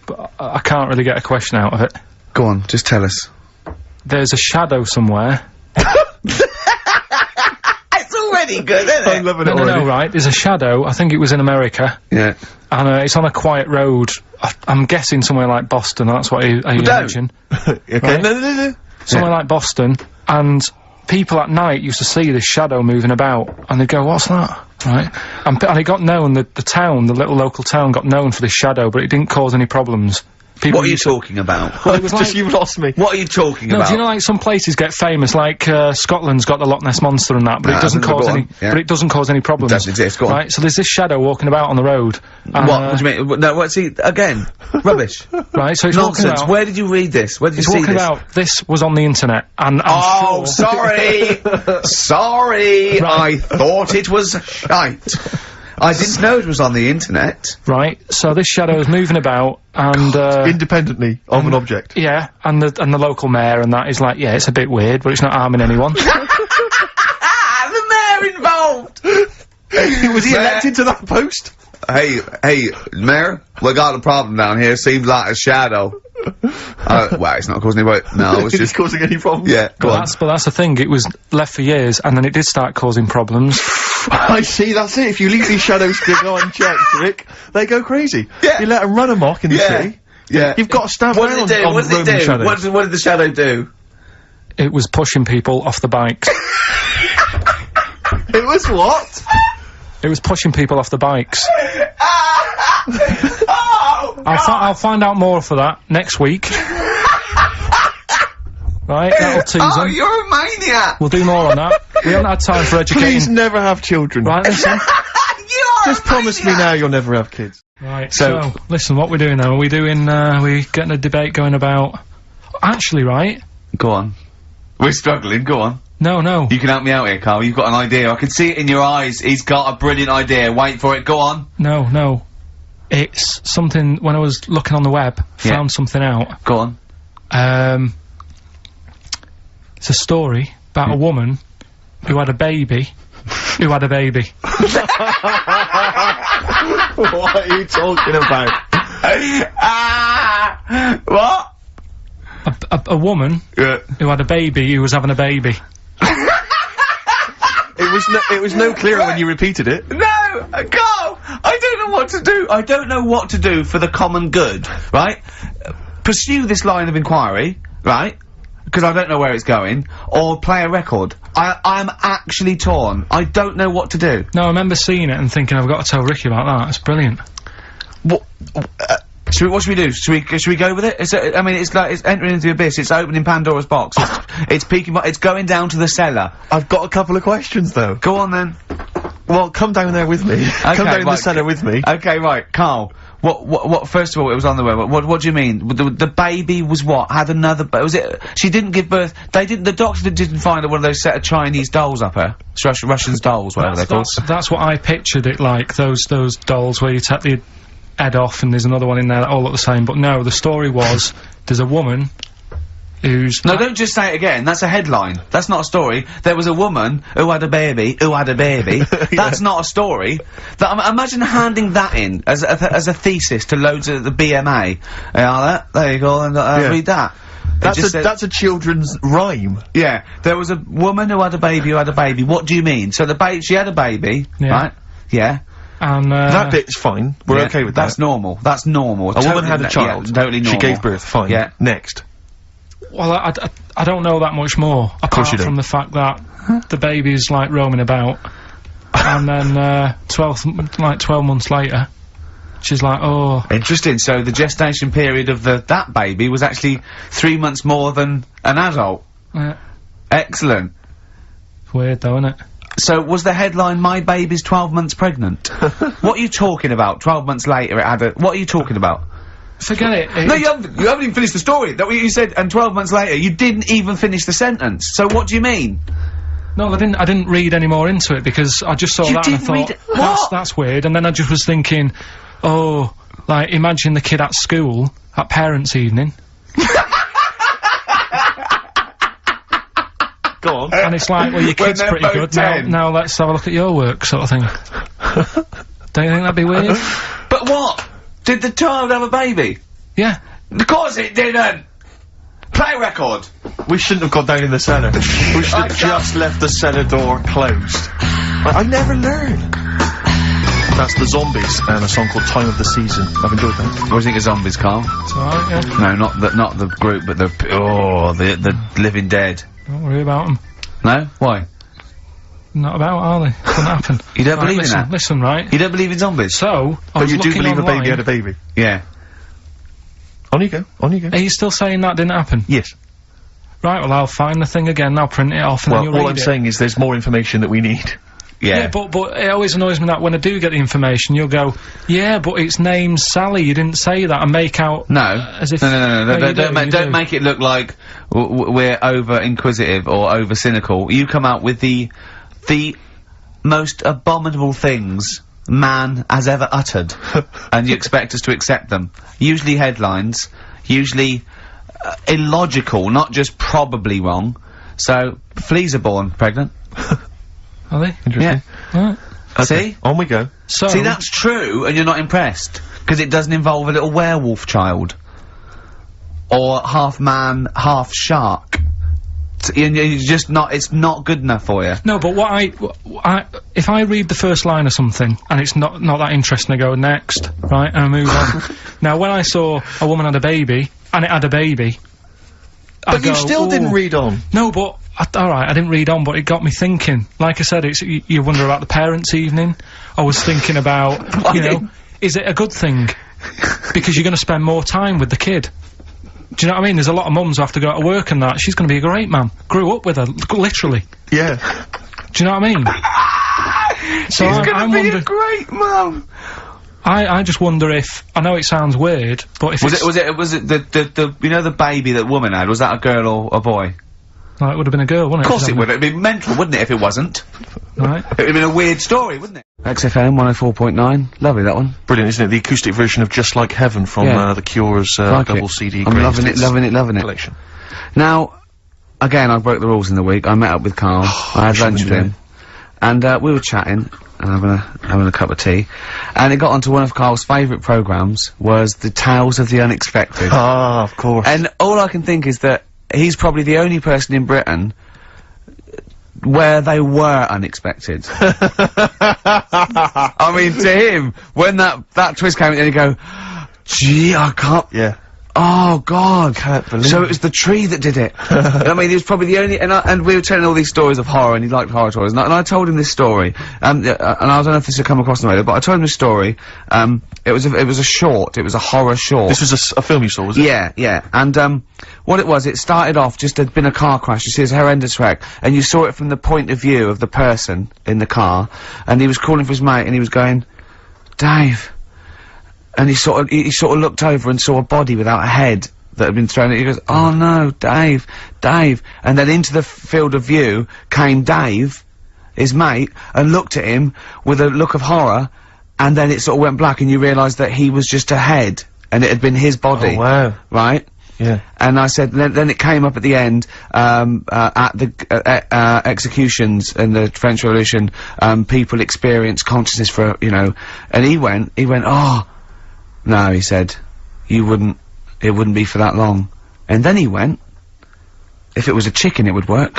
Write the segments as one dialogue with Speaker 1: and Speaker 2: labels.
Speaker 1: but I can't really get a question out of it.
Speaker 2: Go on, just tell us.
Speaker 1: There's a shadow somewhere.
Speaker 2: It's already good, isn't it?
Speaker 3: I'm loving it already.
Speaker 1: No, right, there's a shadow, I think it was in America.
Speaker 2: Yeah.
Speaker 1: And, it's on a quiet road. I'm guessing somewhere like Boston, that's what I imagine.
Speaker 3: Okay,
Speaker 1: Right.
Speaker 3: no.
Speaker 1: Somewhere like Boston, and people at night used to see this shadow moving about, and they'd go, what's that? Right? And it got known, the town, the little local town got known for this shadow, but it didn't cause any problems. People
Speaker 2: What are you talking about?
Speaker 1: Well, it was
Speaker 3: Just
Speaker 1: like,
Speaker 3: you've lost me.
Speaker 2: What are you talking
Speaker 1: no,
Speaker 2: about?
Speaker 1: do you know, like, some places get famous, like, Scotland's got the Loch Ness Monster and that, but it doesn't cause any,
Speaker 2: yeah.
Speaker 1: but it doesn't cause any problems.
Speaker 2: It doesn't exist, go on.
Speaker 1: Right? So there's this shadow walking about on the road. And,
Speaker 2: What do you mean? No, what's he, again? Rubbish.
Speaker 1: right, so it's walking
Speaker 2: Nonsense.
Speaker 1: about.
Speaker 2: Where did you read this? Where did you
Speaker 1: It's
Speaker 2: see
Speaker 1: walking
Speaker 2: this?
Speaker 1: about, this was on the internet, and
Speaker 2: Oh,
Speaker 1: I'm sure.
Speaker 2: sorry! Sorry!
Speaker 1: Right.
Speaker 2: I thought it was shite. I didn't know it was on the internet.
Speaker 1: Right, so this shadow is moving about, and,
Speaker 3: Independently of an object.
Speaker 1: yeah, and the local mayor and that is like, yeah, it's a bit weird, but it's not harming anyone.
Speaker 2: The mayor involved!
Speaker 3: Was he
Speaker 2: Mayor-
Speaker 3: elected to that post?
Speaker 2: Hey, Mayor, we got a problem down here. Seems like a shadow. Well, it's not causing any work. No, it's
Speaker 3: Is
Speaker 2: just...
Speaker 3: it causing any problems?
Speaker 2: Yeah, go on.
Speaker 1: But that's the thing, it was left for years, and then it did start causing problems.
Speaker 3: I see, that's it. If you leave these shadows to go unchecked, Rick, they go crazy.
Speaker 2: Yeah.
Speaker 3: You let them run amok in the city.
Speaker 2: Yeah.
Speaker 3: You've got to stand
Speaker 2: What
Speaker 3: around
Speaker 2: did it do?
Speaker 3: on
Speaker 2: What did it
Speaker 3: Roman
Speaker 2: do?
Speaker 3: shadows.
Speaker 2: What did the shadow do?
Speaker 1: It was pushing people off the bikes.
Speaker 3: It was what?
Speaker 1: It was pushing people off the bikes.
Speaker 2: Oh,
Speaker 1: I'll find out more for that next week. Right, that'll tease
Speaker 2: oh,
Speaker 1: them.
Speaker 2: you're a maniac!
Speaker 1: We'll do more on that. We haven't had time for educating.
Speaker 3: Please never have children.
Speaker 1: Right, listen.
Speaker 2: You are
Speaker 3: Just
Speaker 2: a
Speaker 3: promise me
Speaker 2: maniac.
Speaker 3: now you'll never have kids.
Speaker 1: Right, so, listen, what we're doing now, are we doing, we getting a debate going about... Actually, right?
Speaker 2: Go on. We're struggling, go on.
Speaker 1: No.
Speaker 2: You can help me out here, Carl. You've got an idea. I can see it in your eyes. He's got a brilliant idea. Wait for it, go on.
Speaker 1: No. It's something, when I was looking on the web, found something out.
Speaker 2: Go on.
Speaker 1: It's a story about a woman who had a baby.
Speaker 3: What are you talking about?
Speaker 2: What?
Speaker 1: A woman
Speaker 2: Yeah.
Speaker 1: who had a baby who was having a baby.
Speaker 3: It was no clearer when you repeated it.
Speaker 2: No! Carl! I don't know what to do. I don't know what to do for the common good, right? Pursue this line of inquiry, right? Because I don't know where it's going, or play a record. I'm actually torn. I don't know what to do.
Speaker 1: No, I remember seeing it and thinking, I've got to tell Ricky about that. It's brilliant.
Speaker 2: What should we do? Should we go with it? I mean, it's like, it's entering into the abyss, it's opening Pandora's box, it's peeking, it's going down to the cellar.
Speaker 3: I've got a couple of questions though.
Speaker 2: Go on then.
Speaker 3: Well, come down there with me. Come down in the cellar with me.
Speaker 2: Okay, right, Carl. What, first of all, it was on the web. What do you mean? The baby was what? Had another, was it, she didn't give birth, the doctor didn't find one of those set of Chinese dolls up her. Russian dolls, whatever they're called.
Speaker 1: That's what I pictured it like, those dolls where you take the head off and there's another one in there that all look the same, but no, the story was, there's a woman who's...
Speaker 2: No, don't just say it again, that's a headline. That's not a story. There was a woman who had a baby, That's not a story. Imagine handing that in as a thesis to loads of the BMA. There you go, and read that.
Speaker 3: That's a children's rhyme.
Speaker 2: Yeah, there was a woman who had a baby What do you mean? So she had a baby, right? Yeah.
Speaker 1: And,
Speaker 3: that bit's fine. We're okay with that.
Speaker 2: That's normal. That's normal.
Speaker 3: A woman had a child.
Speaker 2: Yeah, totally normal.
Speaker 3: She gave birth. Fine.
Speaker 2: Yeah.
Speaker 3: Next.
Speaker 1: Well, I don't know that much more, apart from the fact that the baby's, like, roaming about, and then, 12 months later, she's like, oh...
Speaker 2: Interesting, so the gestation period of that baby was actually 3 months more than an adult. Excellent.
Speaker 1: It's weird though, isn't it?
Speaker 2: So, was the headline, "My baby's 12 months pregnant"? What are you talking about? 12 months later it had a... What are you talking about?
Speaker 1: Forget it.
Speaker 2: No, you haven't even finished the story. That's what you said, and 12 months later, you didn't even finish the sentence. So what do you mean?
Speaker 1: No, I didn't read any more into it, because I just saw that and I thought, that's weird, and then I just was thinking, oh, like, imagine the kid at school, at parents' evening.
Speaker 3: Go on.
Speaker 1: And it's like, well, your kid's pretty good, now let's have a look at your work, sort of thing. Don't you think that'd be weird?
Speaker 2: But what? Did the child have a baby?
Speaker 1: Yeah.
Speaker 2: Of course it didn't! Play a record!
Speaker 3: We shouldn't have gone down in the cellar. We should have just left the cellar door closed. I never learn. That's the Zombies and a song called Time of the Season. I've enjoyed that.
Speaker 2: What do you think of Zombies, Carl?
Speaker 1: It's alright, yeah.
Speaker 2: No, not the group, but the Living Dead.
Speaker 1: Don't worry about them.
Speaker 2: No? Why?
Speaker 1: Not about, are they? Couldn't happen.
Speaker 2: You don't
Speaker 1: Right,
Speaker 2: believe
Speaker 1: listen,
Speaker 2: in that?
Speaker 1: Listen, right?
Speaker 2: You don't believe in zombies?
Speaker 1: So, I
Speaker 3: But
Speaker 1: was
Speaker 3: you do
Speaker 1: looking
Speaker 3: believe
Speaker 1: online.
Speaker 3: a baby had a baby?
Speaker 2: Yeah.
Speaker 3: On you go, on you go.
Speaker 1: Are you still saying that didn't happen?
Speaker 3: Yes.
Speaker 1: Right, well, I'll find the thing again, I'll print it off, and
Speaker 3: Well,
Speaker 1: then you'll
Speaker 3: all
Speaker 1: read
Speaker 3: I'm
Speaker 1: it.
Speaker 3: saying is there's more information that we need.
Speaker 2: Yeah.
Speaker 1: Yeah, but it always annoys me that when I do get the information, you'll go, yeah, but its name's Sally, you didn't say that, and make out...
Speaker 2: No.
Speaker 1: as if...
Speaker 2: No,
Speaker 1: you
Speaker 2: don't
Speaker 1: do.
Speaker 2: make it look like we're over-inquisitive or over-cynical. You come out with the most abominable things man has ever uttered, and you expect us to accept them. Usually headlines, usually illogical, not just probably wrong. So, fleas are born pregnant.
Speaker 1: Are they?
Speaker 3: Interesting.
Speaker 2: Yeah.
Speaker 1: Right.
Speaker 2: See?
Speaker 3: On we go.
Speaker 1: So...
Speaker 2: See, that's true, and you're not impressed. Because it doesn't involve a little werewolf child. Or half man, half shark. You're just not, it's not good enough for you.
Speaker 1: No, but if I read the first line of something, and it's not that interesting, I go, next, right, and I move on. Now, when I saw a woman had a baby, and it had a baby,
Speaker 3: But you still didn't read on.
Speaker 1: No, but, alright, I didn't read on, but it got me thinking. Like I said, you wonder about the parents' evening. I was thinking about, you know, is it a good thing? Because you're gonna spend more time with the kid. Do you know what I mean? There's a lot of mums who have to go to work and that. She's gonna be a great mum. Grew up with her, literally.
Speaker 3: Yeah.
Speaker 2: Oh,
Speaker 1: Do you know what I mean? So
Speaker 2: She's gonna be
Speaker 1: wonder,
Speaker 2: a great mum!
Speaker 1: I just wonder if, I know it sounds weird, but if
Speaker 2: Was it the you know the baby that woman had, was that a girl or a boy?
Speaker 1: Well, it would have been a girl, wouldn't it?
Speaker 2: Of course it would, it'd be mental, wouldn't it, if it wasn't?
Speaker 1: Right.
Speaker 2: It'd have been a weird story, wouldn't it? XFM 104.9, lovely that one.
Speaker 3: Brilliant, isn't it? The acoustic version of Just Like Heaven from The Cure's
Speaker 2: Like
Speaker 3: double
Speaker 2: it.
Speaker 3: CD
Speaker 2: I'm loving it, loving it.
Speaker 3: collection.
Speaker 2: Now, again, I broke the rules in the week. I met up with Carl. I had lunch with him. And, we were chatting, and having a cup of tea. And it got onto one of Carl's favourite programmes, was the Tales of the Unexpected.
Speaker 3: Ah, of course.
Speaker 2: And all I can think is that he's probably the only person in Britain where they were unexpected. I mean, to him, when that twist came in, he'd go, gee, I can't...
Speaker 3: Yeah.
Speaker 2: Oh, God.
Speaker 3: Can't believe
Speaker 2: So
Speaker 3: it.
Speaker 2: it was the tree that did it. I mean, he was probably the only... And we were telling all these stories of horror, and he liked horror stories. And I told him this story. And I don't know if this had come across the radio, but I told him this story. It was a short. It was a horror short.
Speaker 3: This was a film you saw, was it?
Speaker 2: Yeah, yeah. And, what it was, it started off, just there'd been a car crash, you see this horrendous wreck, and you saw it from the point of view of the person in the car, and he was calling for his mate, and he was going, Dave. And he sort of looked over and saw a body without a head that had been thrown at. He goes, oh no, Dave, Dave. And then into the field of view came Dave, his mate, and looked at him with a look of horror, and then it sort of went black, and you realised that he was just a head, and it had been his body.
Speaker 3: Oh, wow.
Speaker 2: Right?
Speaker 3: Yeah.
Speaker 2: And I said, then it came up at the end, at the, executions in the French Revolution, people experience consciousness for, you know, and he went, oh, no, he said, it wouldn't be for that long. And then he went, if it was a chicken, it would work.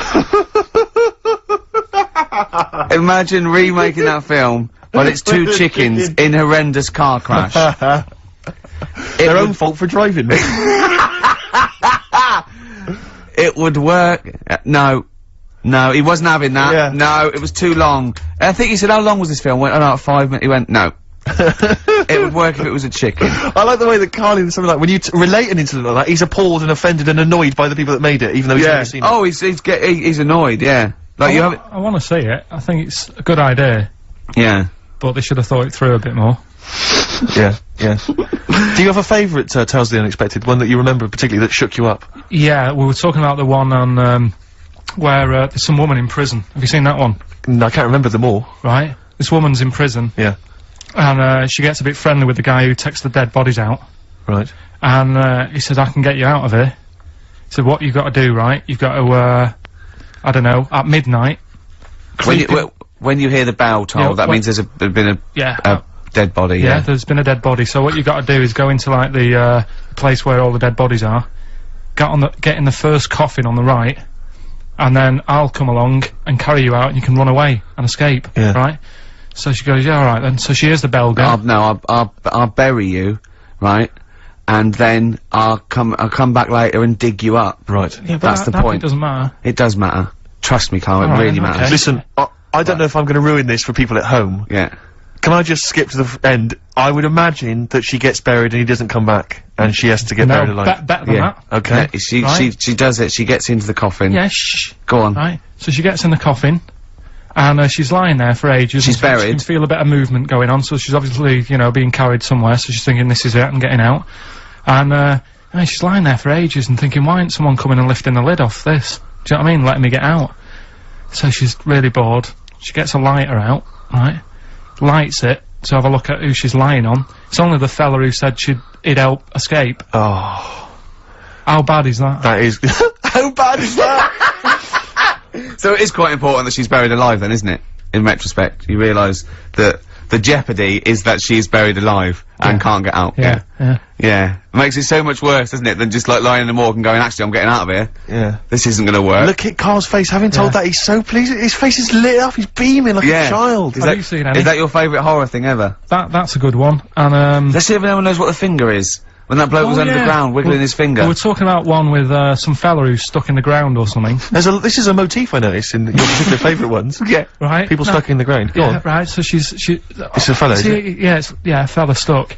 Speaker 2: Imagine remaking that film, but it's two chickens in horrendous car crash.
Speaker 3: Their own fault for driving.
Speaker 2: It would work. No, he wasn't having that.
Speaker 3: Yeah.
Speaker 2: No, it was too long. And I think he said, how long was this film? Went, about 5 minutes. He went, no. It would work if it was a chicken.
Speaker 3: I like the way that Carl in something like, when you relate an incident like that, he's appalled and offended and annoyed by the people that made it, even though he's never seen it.
Speaker 2: Oh, he's annoyed, yeah. Like, you have it.
Speaker 1: I want to see it. I think it's a good idea,
Speaker 2: Yeah.
Speaker 1: but they should have thought it through a bit more.
Speaker 3: Yeah, yeah. Do you have a favourite, Tales of the Unexpected, one that you remember particularly that shook you up?
Speaker 1: Yeah, we were talking about the one on, where, there's some woman in prison. Have you seen that one?
Speaker 3: No, I can't remember them all.
Speaker 1: Right? This woman's in prison.
Speaker 3: Yeah.
Speaker 1: And, she gets a bit friendly with the guy who takes the dead bodies out.
Speaker 3: Right.
Speaker 1: And, he said, I can get you out of here. He said, what you've got to do, right? You've got to, I don't know, at midnight.
Speaker 2: When you hear the bell toll,
Speaker 1: Yeah,
Speaker 2: that means there's been a Dead body,
Speaker 1: Yeah, there's been a dead body. So what you got to do is go into like the place where all the dead bodies are, get in the first coffin on the right, and then I'll come along and carry you out, and you can run away and escape.
Speaker 3: Yeah.
Speaker 1: Right. So she goes, yeah, all right then. So she hears the bell go.
Speaker 2: I'll bury you, right? And then I'll come back later and dig you up.
Speaker 3: Right.
Speaker 1: Yeah, but
Speaker 2: That's the
Speaker 1: that
Speaker 2: point.
Speaker 1: doesn't matter.
Speaker 2: It does matter. Trust me, Carl, it
Speaker 1: Alright,
Speaker 2: really
Speaker 1: okay.
Speaker 2: matters.
Speaker 3: Listen, I don't know if I'm going to ruin this for people at home.
Speaker 2: Yeah.
Speaker 3: Can I just skip to the end? I would imagine that she gets buried and he doesn't come back, and she has to get buried alive.
Speaker 1: Better than
Speaker 2: Yeah.
Speaker 1: that.
Speaker 3: Okay.
Speaker 2: Yeah, she does it. She gets into the coffin.
Speaker 1: Yeah, shh.
Speaker 2: Go on.
Speaker 1: Right. So she gets in the coffin, and she's lying there for ages.
Speaker 2: She's
Speaker 1: and She
Speaker 2: buried.
Speaker 1: can feel a bit of movement going on, so she's obviously, you know, being carried somewhere. So she's thinking, this is it, I'm getting out. And she's lying there for ages and thinking, why isn't someone coming and lifting the lid off this? Do you know what I mean? Letting me get out. So she's really bored. She gets a lighter out, right? Lights it to have a look at who she's lying on. It's only the fella who said he'd help escape.
Speaker 3: Oh.
Speaker 1: How bad is that?
Speaker 3: That is... How bad is that?
Speaker 2: So it is quite important that she's buried alive then, isn't it? In retrospect, you realise that the jeopardy is that she is buried alive and can't get out.
Speaker 1: Yeah.
Speaker 2: Yeah. It makes it so much worse, doesn't it, than just like lying in the morgue and going, actually, I'm getting out of here.
Speaker 3: Yeah.
Speaker 2: This isn't gonna work.
Speaker 3: Look at Carl's face, having told that, he's so pleased. His face is lit up, he's beaming like a child.
Speaker 1: Have you seen any?
Speaker 2: Is that your favourite horror thing ever?
Speaker 1: That's a good one. And
Speaker 2: Let's see if anyone knows what the finger is. When that bloke was under the ground, wiggling his finger.
Speaker 1: We're talking about one with some fella who's stuck in the ground or something.
Speaker 3: This is a motif I noticed in your particular favourite ones.
Speaker 2: Yeah.
Speaker 1: Right.
Speaker 3: People stuck in the ground. Go on.
Speaker 1: Right. So it's
Speaker 3: a fella, is it?
Speaker 1: Yeah, a fella stuck.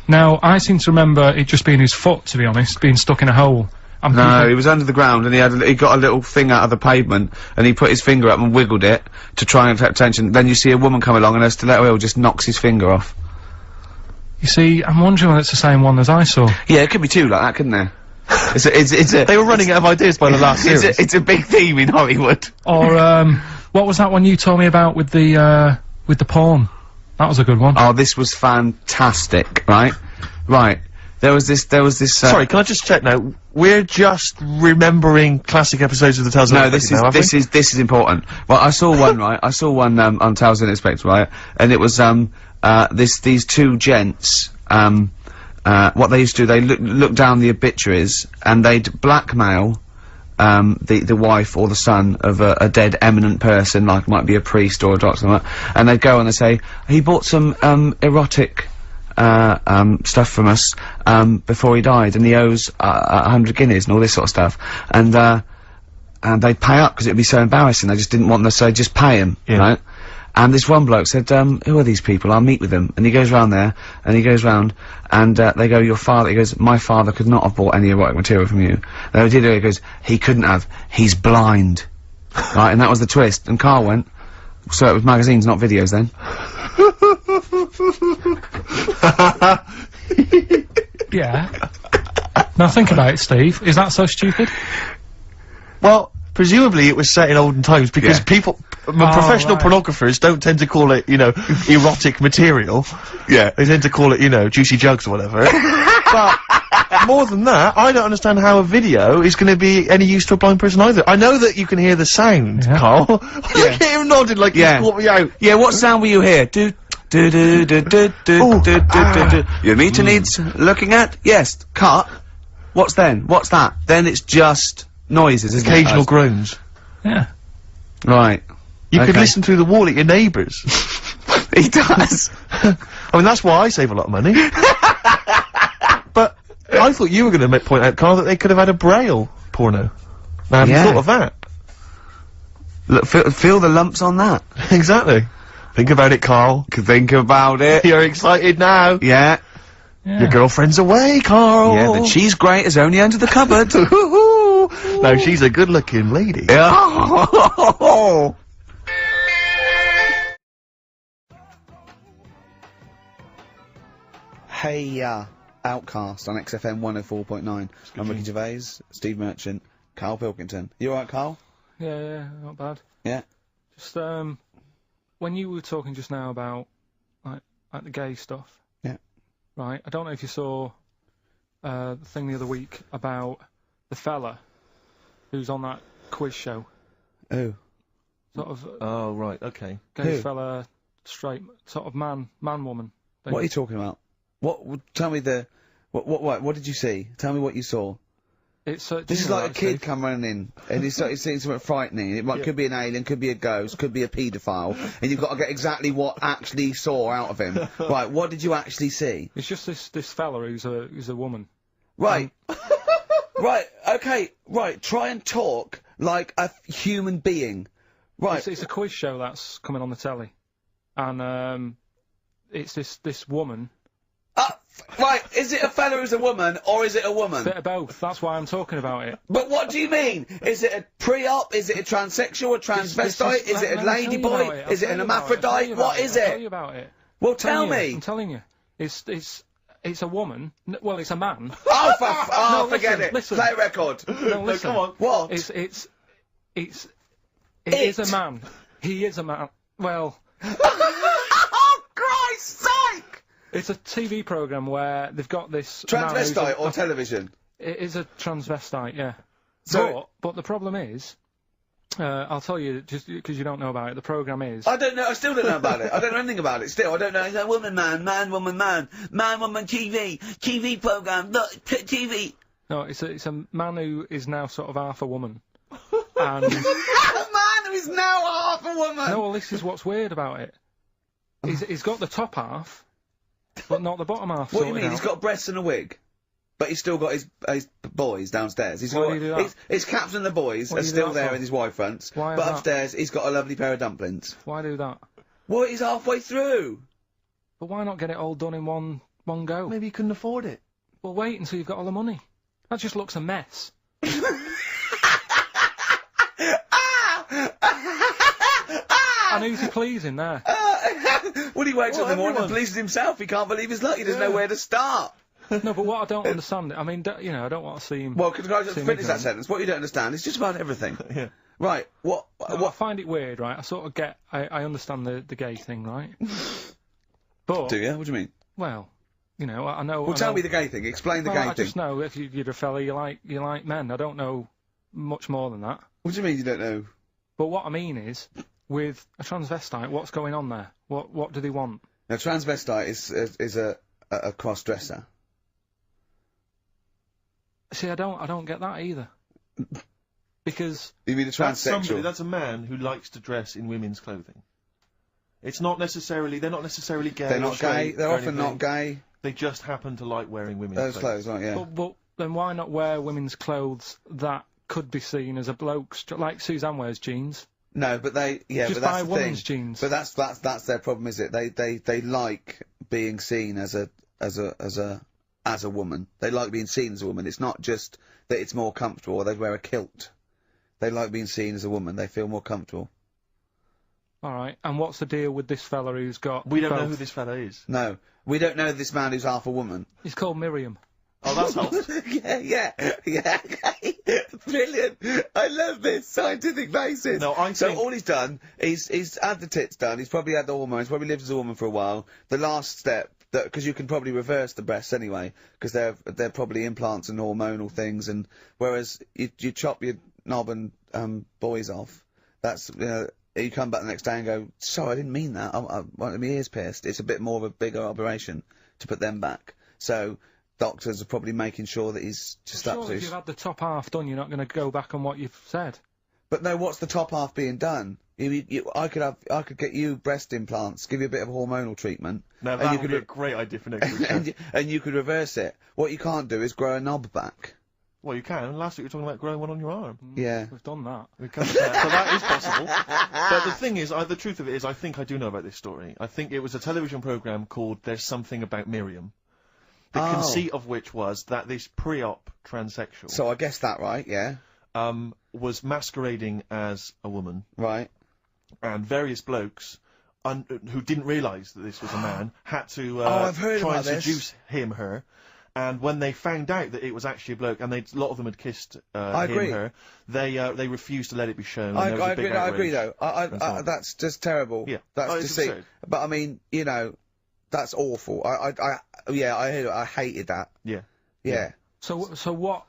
Speaker 1: Now, I seem to remember it just being his foot, to be honest, being stuck in a hole.
Speaker 2: No, he was under the ground and he got a little thing out of the pavement and he put his finger up and wiggled it to try and attract attention. Then you see a woman come along and her stiletto heel just knocks his finger off.
Speaker 1: You see, I'm wondering whether it's the same one as I saw.
Speaker 2: Yeah, it could be two like that, couldn't there? It's a...
Speaker 3: They were running out of ideas by the last series.
Speaker 2: It's a big theme in Hollywood.
Speaker 1: Or, what was that one you told me about with the porn? That was a good one.
Speaker 2: Oh, this was fantastic, right? Right. There was this,
Speaker 3: Sorry, can I just check now? We're just remembering classic episodes of the Tales of
Speaker 2: No,
Speaker 3: Unexpected
Speaker 2: this is important. Well, I saw one, right? I saw one, on Tales of Unexpected, right? And it was, these two gents, what they used to do, they look down the obituaries, and they'd blackmail, the wife or the son of a dead eminent person, like might be a priest or a doctor, or something, and they'd go and they'd say, he bought some, erotic, stuff from us, before he died, and he owes, 100 guineas and all this sort of stuff. And they'd pay up because it'd be so embarrassing. They just didn't want them, so they'd just pay him, right? And this one bloke said, who are these people? I'll meet with them. And he goes round there, and he goes round, and, they go, your father, he goes, my father could not have bought any erotic material from you. They did it, he goes, he couldn't have, he's blind. Right, and that was the twist. And Carl went, so it was magazines, not videos then.
Speaker 1: Yeah. Now think about it, Steve. Is that so stupid?
Speaker 3: Well, presumably it was set in olden times because people, professional pornographers don't tend to call it, you know, erotic material.
Speaker 2: Yeah.
Speaker 3: They tend to call it, you know, juicy jugs or whatever. But more than that, I don't understand how a video is going to be any use to a blind person either. I know that you can hear the sound, Carl. Look at him nodding like he's caught me out.
Speaker 2: Yeah, what sound will you hear? Do do do do do do do do do. Your meter needs looking at? Yes. Cut. What's then? What's that? Then it's just noises, isn't it?
Speaker 3: Occasional groans.
Speaker 1: Yeah.
Speaker 2: Right.
Speaker 3: You could listen through the wall at your neighbours.
Speaker 2: He does.
Speaker 3: I mean, that's why I save a lot of money. But I thought you were going to point out, Carl, that they could have had a Braille porno. I hadn't thought of that.
Speaker 2: Look, feel the lumps on that.
Speaker 3: Exactly. Think about it, Carl.
Speaker 2: Think about it.
Speaker 3: You're excited now.
Speaker 2: Yeah.
Speaker 3: Your girlfriend's away, Carl.
Speaker 2: Yeah, the cheese grate is only under the cupboard.
Speaker 3: No, she's a good-looking lady.
Speaker 2: Yeah. Hey, Outcast on XFM 104.9. I'm Ricky Gervais, Steve Merchant, Karl Pilkington. You alright, Karl?
Speaker 1: Yeah, not bad.
Speaker 2: Yeah.
Speaker 1: Just, when you were talking just now about, like the gay stuff.
Speaker 2: Yeah.
Speaker 1: Right, I don't know if you saw, the thing the other week about the fella who's on that quiz show.
Speaker 2: Who?
Speaker 1: Sort of...
Speaker 3: Oh, right, okay.
Speaker 1: Gay fella, straight, sort of man, woman. thing.
Speaker 2: What are you talking about? Tell me what did you see? Tell me what you saw.
Speaker 1: It's,
Speaker 2: this is like a kid come running in, and he's seeing something frightening. It could be an alien, could be a ghost, could be a paedophile, and you've got to get exactly what actually saw out of him. Right, what did you actually see?
Speaker 1: It's just this fella who's a woman.
Speaker 2: Right. Right, okay, right, try and talk like a human being. Right.
Speaker 1: It's a quiz show that's coming on the telly. And, it's this woman.
Speaker 2: Right, is it a fella who's a woman, or is it a woman?
Speaker 1: Bit of both, that's why I'm talking about it.
Speaker 2: But what do you mean? Is it a pre-op? Is it a transsexual, a transvestite? Is it a ladyboy? Is it an hermaphrodite? What is it?
Speaker 1: I'll tell you about it.
Speaker 2: Well, tell me!
Speaker 1: I'm telling you. It's a woman. Well, it's a man.
Speaker 2: Oh,
Speaker 1: No,
Speaker 2: forget it.
Speaker 1: listen.
Speaker 2: Play record.
Speaker 1: No, listen.
Speaker 3: Come on.
Speaker 2: What?
Speaker 1: It is a man. He is a man. Well.
Speaker 2: Oh, Christ's sake!
Speaker 1: It's a TV programme where they've got this
Speaker 2: transvestite or television?
Speaker 1: It is a transvestite, yeah.
Speaker 2: So
Speaker 1: but the problem is, I'll tell you, just because you don't know about it, the programme is...
Speaker 2: I don't know, I still don't know about it. I don't know anything about it, still. I don't know. It's a woman, man, woman, TV programme, look, TV.
Speaker 1: No, it's a man who is now sort of half a woman.
Speaker 2: A
Speaker 1: And...
Speaker 2: man who is now half a woman!
Speaker 1: No, well, this is what's weird about it. He's got the top half, but not the bottom half.
Speaker 2: What do you mean? He's got breasts and a wig? But he's still got his boys downstairs. He's
Speaker 1: Why
Speaker 2: got,
Speaker 1: do you do that?
Speaker 2: his caps and the boys
Speaker 1: What
Speaker 2: are
Speaker 1: do you do
Speaker 2: still
Speaker 1: that
Speaker 2: there
Speaker 1: for?
Speaker 2: in his Y fronts.
Speaker 1: Why is
Speaker 2: but
Speaker 1: that?
Speaker 2: upstairs, he's got a lovely pair of dumplings.
Speaker 1: Why do that?
Speaker 2: Well, he's halfway through.
Speaker 1: But why not get it all done in one go?
Speaker 3: Maybe he couldn't afford it.
Speaker 1: Well, wait until you've got all the money. That just looks a mess. And who's he pleasing there?
Speaker 2: Well, he wakes up in the morning and
Speaker 3: everyone.
Speaker 2: pleases himself. He can't believe his luck. He doesn't know where to start.
Speaker 1: No, but what I don't understand, I mean, you know, I don't want to see him...
Speaker 2: Well, can I just
Speaker 1: seem
Speaker 2: finish that
Speaker 1: ignorant.
Speaker 2: sentence? What you don't understand is just about everything.
Speaker 3: Yeah.
Speaker 2: Right,
Speaker 1: No, I find it weird, right? I sort of get... I understand the gay thing, right? But...
Speaker 2: Do you? What do you mean?
Speaker 1: Well, you know, I know...
Speaker 2: Well, tell me the gay thing. Explain the
Speaker 1: Well,
Speaker 2: gay
Speaker 1: I
Speaker 2: thing.
Speaker 1: just know if you're a fella, you like men. I don't know much more than that.
Speaker 2: What do you mean you don't know?
Speaker 1: But what I mean is, with a transvestite, what's going on there? What do they want?
Speaker 2: Now, transvestite is a cross-dresser.
Speaker 1: See, I don't get that either. Because...
Speaker 2: You mean a transsexual?
Speaker 3: That's a man who likes to dress in women's clothing. It's not necessarily, they're not necessarily gay.
Speaker 2: They're
Speaker 3: or
Speaker 2: not gay.
Speaker 3: straight
Speaker 2: They're
Speaker 3: or
Speaker 2: often
Speaker 3: anything.
Speaker 2: not gay.
Speaker 3: They just happen to like wearing women's
Speaker 2: Those clothes, aren't yeah.
Speaker 1: But then why not wear women's clothes that could be seen as a bloke's... Like Suzanne wears jeans.
Speaker 2: No, but they, yeah,
Speaker 1: Just
Speaker 2: but that's
Speaker 1: buy
Speaker 2: the
Speaker 1: women's
Speaker 2: thing.
Speaker 1: jeans.
Speaker 2: But that's their problem, is it? They like being seen as a woman. They like being seen as a woman. It's not just that it's more comfortable, or they wear a kilt. They like being seen as a woman. They feel more comfortable.
Speaker 1: Alright, and what's the deal with this fella who's got...
Speaker 3: We don't know
Speaker 1: both?
Speaker 3: who this fella is.
Speaker 2: No, we don't know this man who's half a woman.
Speaker 1: He's called Miriam.
Speaker 3: Oh, that's helped.
Speaker 2: yeah. Brilliant. I love this scientific basis.
Speaker 3: No, I
Speaker 2: So
Speaker 3: think-
Speaker 2: all he's done, he's had the tits done, he's probably had the hormones, probably lived as a woman for a while. The last step, because you can probably reverse the breasts anyway, because they're probably implants and hormonal things, and whereas you chop your knob and boys off, that's, you come back the next day and go, sorry, I didn't mean that, I wanted my ears pierced. It's a bit more of a bigger operation to put them back. So, doctors are probably making sure that he's just up
Speaker 1: Surely
Speaker 2: to
Speaker 1: if you've had the top half done, you're not going to go back on what you've said.
Speaker 2: But no, what's the top half being done? I could get you breast implants, give you a bit of hormonal treatment.
Speaker 3: Now
Speaker 2: and
Speaker 3: that
Speaker 2: you
Speaker 3: would
Speaker 2: could
Speaker 3: be a great idea for next week.
Speaker 2: and you could reverse it. What you can't do is grow a knob back.
Speaker 3: Well, you can. Last week you were talking about growing one on your arm.
Speaker 2: Yeah.
Speaker 1: We've done that.
Speaker 3: We can, so that is possible. But the thing is, the truth of it is, I think I do know about this story. I think it was a television programme called There's Something About Miriam. The conceit of which was that this pre-op transsexual...
Speaker 2: So I guessed that right, yeah.
Speaker 3: Was masquerading as a woman.
Speaker 2: Right.
Speaker 3: And various blokes, who didn't realise that this was a man, had to,
Speaker 2: I've heard
Speaker 3: try
Speaker 2: about
Speaker 3: and
Speaker 2: this.
Speaker 3: seduce her. And when they found out that it was actually a bloke, and a lot of them had kissed
Speaker 2: agree.
Speaker 3: her, they refused to let it be shown.
Speaker 2: I
Speaker 3: and there was a big
Speaker 2: agree
Speaker 3: outrage.
Speaker 2: though. That's just terrible.
Speaker 3: Yeah.
Speaker 2: That's
Speaker 3: It's
Speaker 2: deceit.
Speaker 3: absurd.
Speaker 2: But I mean, that's awful. I hated that.
Speaker 3: Yeah.
Speaker 2: Yeah.
Speaker 1: So what,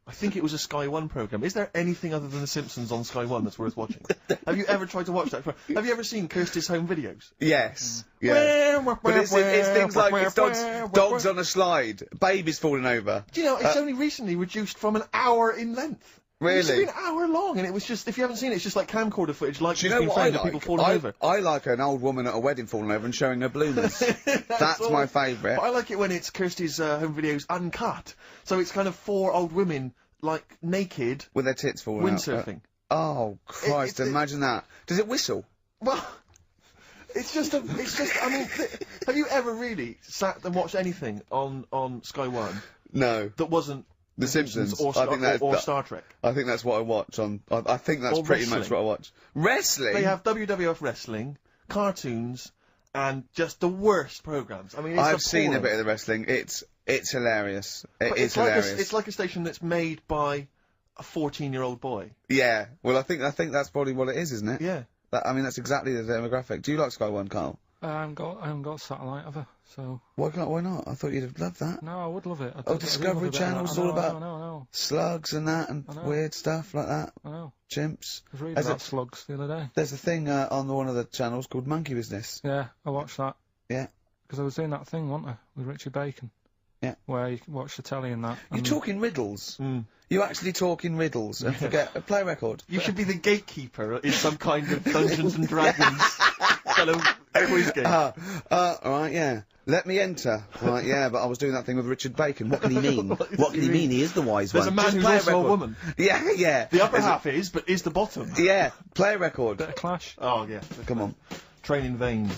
Speaker 3: I think it was a Sky One programme. Is there anything other than The Simpsons on Sky One that's worth watching? Have you ever tried to watch that? Have you ever seen Kirsty's home videos?
Speaker 2: Yes. Yeah. But it's things like it's dogs on a slide, babies falling over.
Speaker 3: Do you know, it's only recently reduced from an hour in length.
Speaker 2: Really?
Speaker 3: It used to be an hour long, and it was just, if you haven't seen it, it's just like camcorder footage, like
Speaker 2: you know what I like?
Speaker 3: People falling over.
Speaker 2: I like an old woman at a wedding falling over and showing her bloomers. That's my favourite.
Speaker 3: But I like it when it's Kirsty's home videos uncut. So it's kind of 4 old women, like, naked.
Speaker 2: With their tits falling out.
Speaker 3: Windsurfing.
Speaker 2: Oh, Christ, imagine that. Does it whistle?
Speaker 3: Well, it's just, I mean, have you ever really sat and watched anything on Sky One?
Speaker 2: No.
Speaker 3: That wasn't
Speaker 2: The Simpsons
Speaker 3: or Star Trek.
Speaker 2: I think that's what I watch on. I think that's pretty much what I watch. Wrestling.
Speaker 3: They have WWF wrestling, cartoons, and just the worst programs. I mean,
Speaker 2: I've seen a bit of the wrestling. It's hilarious. It's hilarious.
Speaker 3: It's like a station that's made by a 14-year-old boy.
Speaker 2: Yeah. Well, I think that's probably what it is, isn't it?
Speaker 3: Yeah.
Speaker 2: I mean, that's exactly the demographic. Do you like Sky One, Carl?
Speaker 1: I haven't got satellite ever, so...
Speaker 2: Why not? I thought you'd have loved that.
Speaker 1: No, I would love it.
Speaker 2: Discovery Channel's all about
Speaker 1: no.
Speaker 2: slugs and that, and weird stuff like that.
Speaker 1: I know.
Speaker 2: Chimps.
Speaker 1: I was reading about slugs the other day.
Speaker 2: There's a thing on one of the channels called Monkey Business.
Speaker 1: Yeah, I watched that.
Speaker 2: Yeah.
Speaker 1: Because I was doing that thing, wasn't I, with Richard Bacon.
Speaker 2: Yeah.
Speaker 1: Where you can watch the telly and that.
Speaker 2: You're talking riddles. You actually talk in riddles and forget a play record.
Speaker 3: You should be the gatekeeper in some kind of Dungeons and Dragons fellow quiz game.
Speaker 2: Alright, yeah. Let me enter. Right, yeah, but I was doing that thing with Richard Bacon. What can he mean? What can he mean? He is the wise
Speaker 3: one. There's a man who's also a woman.
Speaker 2: Yeah, yeah.
Speaker 3: The upper half is, but is the bottom.
Speaker 2: Yeah, play a record.
Speaker 1: Bit of Clash.
Speaker 3: Oh, yeah.
Speaker 2: Come on.
Speaker 3: Train in Vain.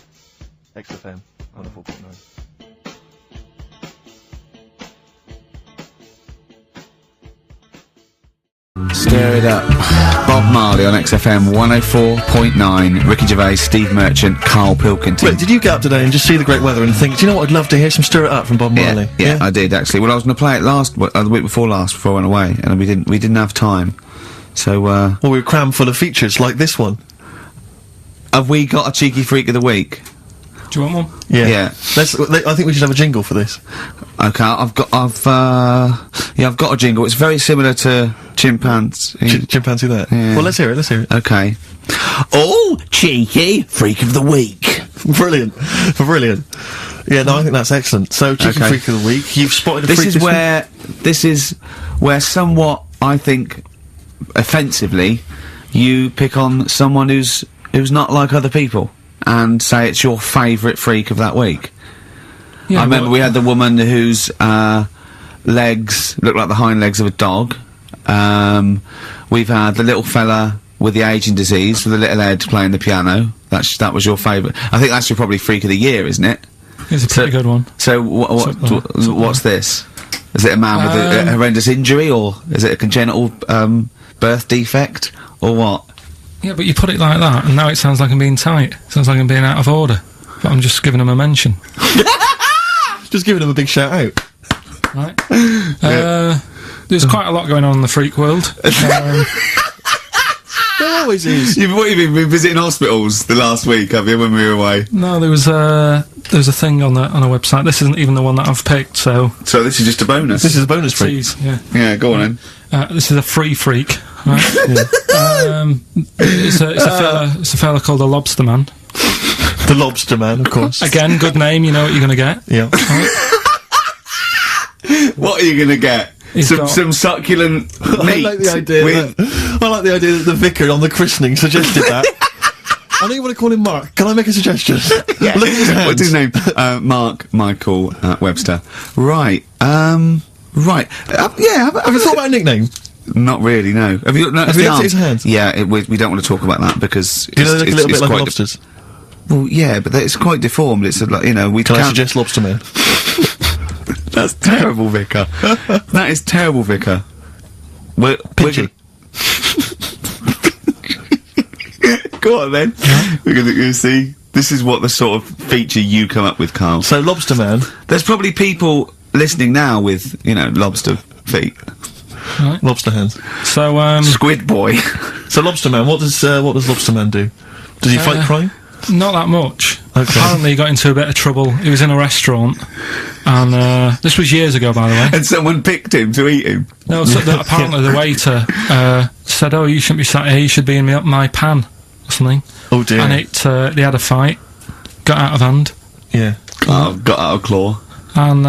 Speaker 3: XFM. 104.9.
Speaker 2: Stir it up. Bob Marley on XFM 104.9. Ricky Gervais, Steve Merchant, Karl Pilkington.
Speaker 3: Wait, did you get up today and just see the great weather and think, do you know what, I'd love to hear some Stir It Up from Bob Marley?
Speaker 2: Yeah, I did actually. Well, I was going to play it the week before last, before I went away, and we didn't have time. So,
Speaker 3: well, we were crammed full of features like this one.
Speaker 2: Have we got a cheeky freak of the week?
Speaker 1: Do you want one?
Speaker 2: Yeah.
Speaker 3: I think we should have a jingle for this.
Speaker 2: Okay, I've got a jingle. It's very similar to Chimpanzee.
Speaker 3: Chimpanzee there?
Speaker 2: Yeah.
Speaker 3: Well, let's hear it,
Speaker 2: Okay. Oh, cheeky freak of the week.
Speaker 3: Brilliant. Yeah, no, I think that's excellent. So, cheeky freak of the week, you've spotted a freak this week.
Speaker 2: This is where somewhat, I think, offensively, you pick on someone who's not like other people and say it's your favourite freak of that week. Yeah, I remember we had the woman whose legs look like the hind legs of a dog. We've had the little fella with the aging disease with the little head playing the piano. That was your favourite. I think that's your probably freak of the year, isn't it?
Speaker 1: It's a pretty good one.
Speaker 2: So what's this? Is it a man with a horrendous injury, or is it a congenital birth defect, or what?
Speaker 1: Yeah, but you put it like that, and now it sounds like I'm being tight. It sounds like I'm being out of order. But I'm just giving him a mention.
Speaker 3: Just giving him a big shout out.
Speaker 1: Right. There's quite a lot going on in the freak world.
Speaker 3: There always is.
Speaker 2: You've been visiting hospitals the last week, have you, when we were away?
Speaker 1: No, there was a thing on a website. This isn't even the one that I've picked, so this
Speaker 2: is just a bonus?
Speaker 3: This is a bonus freak.
Speaker 2: Yeah, go on then.
Speaker 1: This is a free freak, right? It's a fella called the Lobster Man.
Speaker 3: The Lobster Man, of course.
Speaker 1: Again, good name, you know what you're gonna get.
Speaker 3: Yeah.
Speaker 2: What are you gonna get? Some succulent meat.
Speaker 3: I like the idea that the vicar on the christening suggested that. I know you want to call him Mark. Can I make a suggestion?
Speaker 2: Yeah.
Speaker 3: Look at his hands.
Speaker 2: What's his name? Mark Michael Webster. Right. Right. Have you
Speaker 3: thought about a nickname?
Speaker 2: Not really, no. Have you looked
Speaker 3: at his hands?
Speaker 2: Yeah, we don't want to talk about that because
Speaker 3: do you know they look a little bit like lobsters?
Speaker 2: Well, yeah, but it's quite deformed. It's like, you know, we
Speaker 3: Can I suggest Lobster Man?
Speaker 2: That's terrible, Vicar. That is terrible, Vicar.
Speaker 3: Pinchy.
Speaker 2: Go on then. We're gonna see. This is what the sort of feature you come up with, Carl.
Speaker 3: So, Lobster Man.
Speaker 2: There's probably people listening now with, you know, lobster feet.
Speaker 1: Right.
Speaker 3: Lobster hands.
Speaker 1: So,
Speaker 2: Squid Boy.
Speaker 3: So, Lobster Man, what does Lobster Man do? Does he fight crime?
Speaker 1: Not that much. Apparently he got into a bit of trouble. He was in a restaurant, and this was years ago, by the way.
Speaker 2: And someone picked him to eat him.
Speaker 1: No, so apparently the waiter said, "Oh, you shouldn't be sat here. You should be in my pan or something."
Speaker 3: Oh dear.
Speaker 1: And they had a fight, got out of hand.
Speaker 3: Yeah.
Speaker 2: Oh, got out of claw.
Speaker 1: And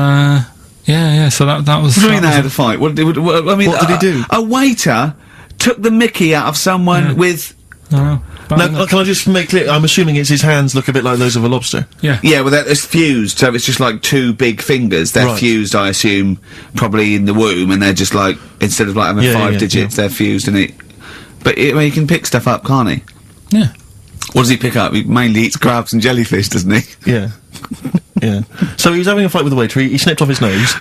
Speaker 1: yeah. So that was.
Speaker 2: What do you mean they had a fight? What did he
Speaker 3: do?
Speaker 2: A waiter took the mickey out of someone with.
Speaker 1: No.
Speaker 3: Now, can I just make clear? I'm assuming his hands look a bit like those of a lobster.
Speaker 1: Yeah.
Speaker 2: Yeah, well, it's fused, so it's just like two big fingers. They're fused, I assume, probably in the womb, and they're just like, instead of like having 5 digits, they're fused, and but he can pick stuff up, can't he?
Speaker 1: Yeah.
Speaker 2: What does he pick up? He mainly eats crabs and jellyfish, doesn't he?
Speaker 3: Yeah. Yeah. So he was having a fight with the waiter, he snipped off his nose.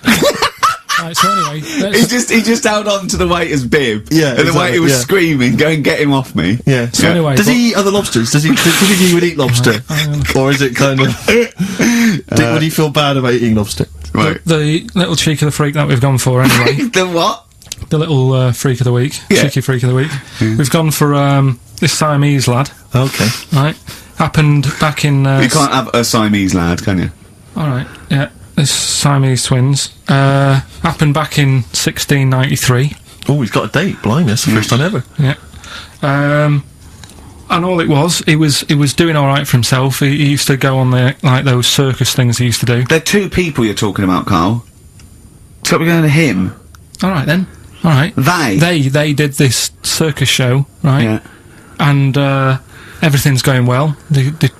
Speaker 1: Right, so anyway,
Speaker 2: he just held on to the waiter's bib.
Speaker 3: Yeah,
Speaker 2: and the waiter was screaming, "Go and get him off me!"
Speaker 3: Yeah.
Speaker 1: So anyway,
Speaker 3: does he eat other lobsters? Does he think he would eat lobster, or is it kind of? Would he feel bad about eating lobster?
Speaker 2: Right.
Speaker 1: The little cheek of the freak that we've gone for anyway.
Speaker 2: The what?
Speaker 1: The little freak of the week, cheeky freak of the week. We've gone for this Siamese lad.
Speaker 3: Okay.
Speaker 1: Right. Happened back in.
Speaker 2: You can't have a Siamese lad, can you?
Speaker 1: All right. Yeah. This Siamese twins. Happened back in 1693.
Speaker 3: Oh, he's got a date. Blimey, that's the first time ever.
Speaker 1: Yeah. And all it was, he was doing all right for himself. He used to go on those circus things he used to do.
Speaker 2: They're two people you're talking about, Carl. So we're going to him.
Speaker 1: All right then. All right. They did this circus show, right?
Speaker 2: Yeah.
Speaker 1: And everything's going well. They're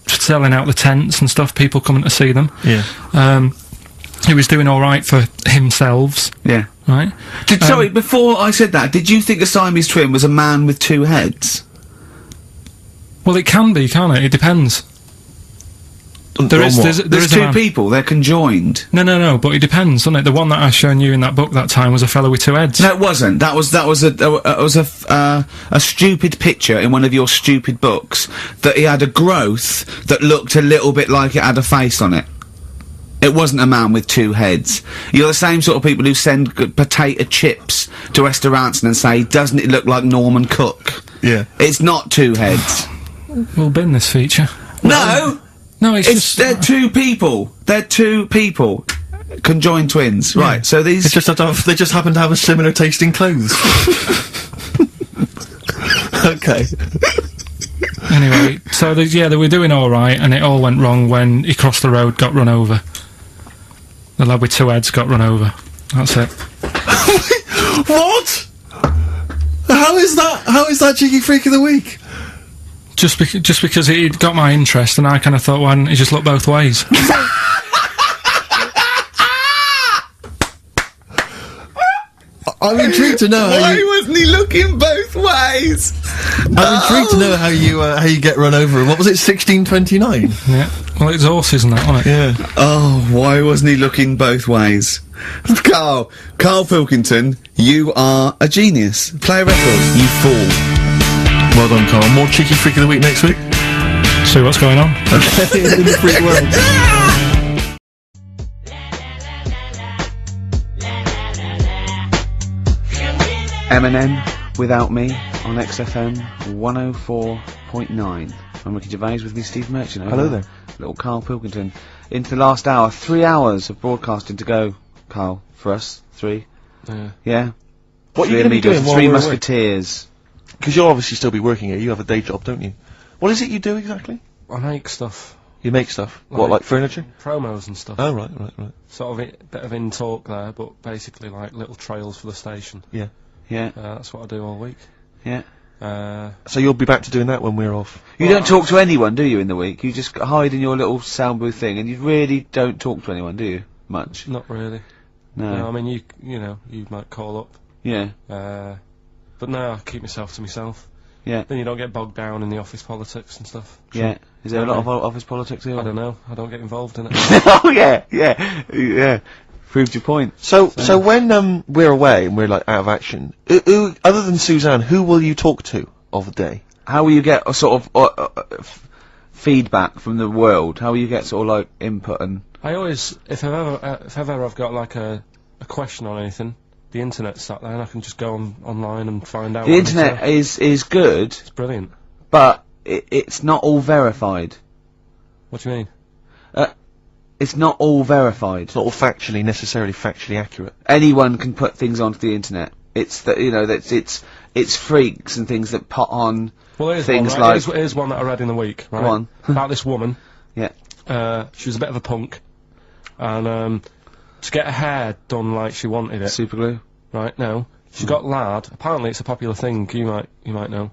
Speaker 1: selling out the tents and stuff. People coming to see them.
Speaker 3: Yeah.
Speaker 1: He was doing all right for himself.
Speaker 2: Yeah.
Speaker 1: Right.
Speaker 2: Sorry, before I said that, did you think a Siamese twin was a man with 2 heads?
Speaker 1: Well, it can be, can't it? It depends. There's
Speaker 2: two people. They're conjoined.
Speaker 1: No. But it depends, doesn't it? The one that I shown you in that book that time was a fellow with 2 heads.
Speaker 2: No, it wasn't. That was a stupid picture in one of your stupid books that he had a growth that looked a little bit like it had a face on it. It wasn't a man with 2 heads. You're the same sort of people who send potato chips to restaurants and say, "Doesn't it look like Norman Cook?"
Speaker 3: Yeah.
Speaker 2: It's not 2 heads.
Speaker 1: We'll bin this feature.
Speaker 2: No.
Speaker 1: No,
Speaker 2: they're 2 people. They're 2 people. Conjoined twins. Yeah. Right, so these...
Speaker 3: they just happen to have a similar taste in clothes. Okay.
Speaker 1: Anyway, so they were doing alright, and it all went wrong when he crossed the road, got run over. The lad with 2 heads got run over. That's it.
Speaker 3: What? How is that cheeky freak of the week?
Speaker 1: Just because it got my interest, and I kind of thought, why didn't he just look both ways?
Speaker 3: I'm intrigued to know
Speaker 2: Why wasn't he looking both ways?
Speaker 3: I'm intrigued to know how you get run over. What was it, 1629?
Speaker 1: Yeah. Well, it's horses and that, wasn't it?
Speaker 3: Yeah.
Speaker 2: Oh, why wasn't he looking both ways? Karl Pilkington, you are a genius. Play a record, you fool.
Speaker 3: Well done, Carl. More cheeky freak of the week next week.
Speaker 1: See what's going on.
Speaker 3: Okay, in the freak world.
Speaker 2: Eminem, Without Me, on XFM 104.9. I'm Ricky Gervais, with me Steve Merchant.
Speaker 3: Hello there.
Speaker 2: Little Karl Pilkington. Into the last hour, 3 hours of broadcasting to go, Karl, for us. 3. Yeah.
Speaker 3: What are you going to be doing while
Speaker 2: 3
Speaker 3: we're
Speaker 2: Musketeers.
Speaker 3: Because you'll obviously still be working here. You have a day job, don't you? What is it you do exactly?
Speaker 1: I make stuff.
Speaker 3: You make stuff? What, like furniture?
Speaker 1: Promos and stuff.
Speaker 3: Oh, right.
Speaker 1: Sort of a bit of in-talk there, but basically like little trails for the station.
Speaker 3: Yeah.
Speaker 2: Yeah.
Speaker 1: That's what I do all week.
Speaker 2: Yeah.
Speaker 3: So you'll be back to doing that when we're off?
Speaker 2: You don't talk to anyone, do you, in the week? You just hide in your little sound booth thing, and you really don't talk to anyone, do you? Much?
Speaker 1: Not really.
Speaker 2: No.
Speaker 1: I mean, you might call up.
Speaker 2: Yeah.
Speaker 1: But no, I keep myself to myself.
Speaker 2: Yeah.
Speaker 1: Then you don't get bogged down in the office politics and stuff.
Speaker 2: Yeah. Is there a lot of office politics here?
Speaker 1: I don't know. I don't get involved in it.
Speaker 2: Oh, yeah. Proved your point.
Speaker 3: So when we're away and we're like out of action, who other than Suzanne, who will you talk to of the day?
Speaker 2: How will you get a sort of feedback from the world? How will you get sort of like input and?
Speaker 1: I always, if ever I've got like a question on anything, the internet's sat there and I can just go online and find out.
Speaker 2: The internet is good.
Speaker 1: It's brilliant.
Speaker 2: But it's not all verified.
Speaker 4: What do you mean?
Speaker 2: It's not all verified.
Speaker 3: It's not all necessarily factually accurate.
Speaker 2: Anyone can put things onto the internet. It's that, you know, that it's freaks and things that put on things
Speaker 4: one, right?
Speaker 2: like...
Speaker 4: Here's one that I read in the week, right?
Speaker 2: Go on.
Speaker 4: About this woman.
Speaker 2: Yeah.
Speaker 4: She was a bit of a punk. And, to get her hair done like she wanted it.
Speaker 2: Super glue?
Speaker 4: Right, no. She got lard. Apparently it's a popular thing, you might know.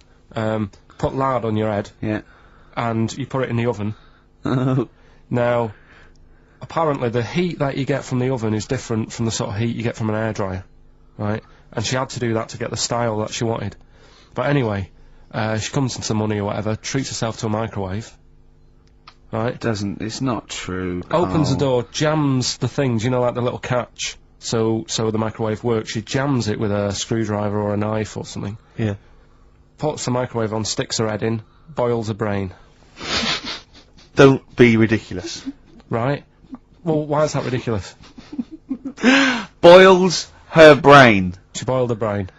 Speaker 4: Put lard on your head.
Speaker 2: Yeah.
Speaker 4: And you put it in the oven. Now, apparently the heat that you get from the oven is different from the sort of heat you get from an hairdryer. Right? And she had to do that to get the style that she wanted. But anyway, she comes into money or whatever, treats herself to a microwave. Right?
Speaker 2: It's not true.
Speaker 4: Opens the door, jams the things, you know, like the little catch, so the microwave works. She jams it with a screwdriver or a knife or something.
Speaker 3: Yeah.
Speaker 4: Puts the microwave on, sticks her head in, boils her brain.
Speaker 3: Don't be ridiculous.
Speaker 4: Right? Well, why is that ridiculous?
Speaker 2: Boils her brain.
Speaker 4: She boiled her brain.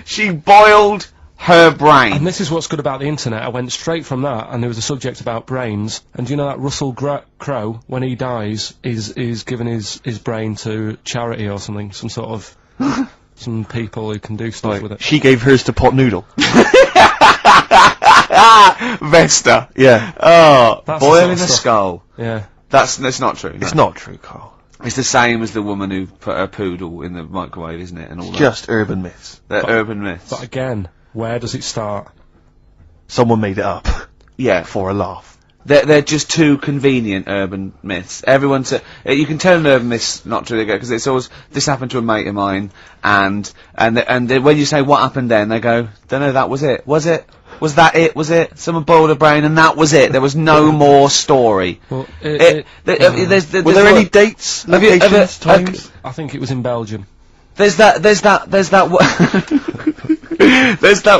Speaker 2: She boiled her brain.
Speaker 4: And this is what's good about the internet. I went straight from that, and there was a subject about brains. And do you know that Russell Crowe, when he dies, is giving his brain to charity or something? Some sort of... some people who can do stuff with it.
Speaker 3: She gave hers to Pot Noodle.
Speaker 2: Vesta.
Speaker 3: Yeah.
Speaker 2: Oh,
Speaker 4: That's
Speaker 2: boiling
Speaker 4: the
Speaker 2: a
Speaker 4: sort of
Speaker 2: skull.
Speaker 4: Yeah.
Speaker 2: That's not true.
Speaker 3: It's not true, Carl.
Speaker 2: It's the same as the woman who put her poodle in the microwave, isn't it? And all that.
Speaker 3: Just urban myths.
Speaker 2: They're urban myths.
Speaker 4: But again, where does it start?
Speaker 3: Someone made it up.
Speaker 2: Yeah.
Speaker 3: For a laugh.
Speaker 2: They're just too convenient urban myths. Everyone's you can tell an urban myth's not true because it's always this happened to a mate of mine, and when you say what happened then, they go, don't know, that was it. Was it? Was that it? Was it? Someone boiled a brain and that was it. There was no more story.
Speaker 4: Well,
Speaker 2: were
Speaker 3: there any dates, locations, times?
Speaker 4: I think it was in Belgium.
Speaker 2: There's that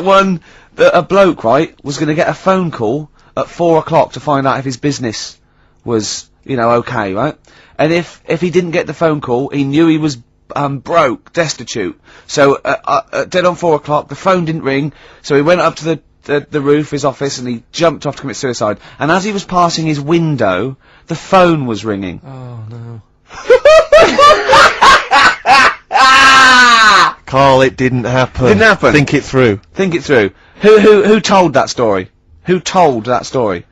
Speaker 2: one that a bloke, right, was going to get a phone call at 4 o'clock to find out if his business was, you know, okay, right? And if he didn't get the phone call, he knew he was broke, destitute. So dead on 4 o'clock, the phone didn't ring, so he went up to the roof of his office and he jumped off to commit suicide. And as he was passing his window, the phone was ringing.
Speaker 4: Oh no.
Speaker 3: Carl, it didn't happen.
Speaker 2: Didn't happen.
Speaker 3: Think it through.
Speaker 2: Think it through. Who told that story? Who told that story?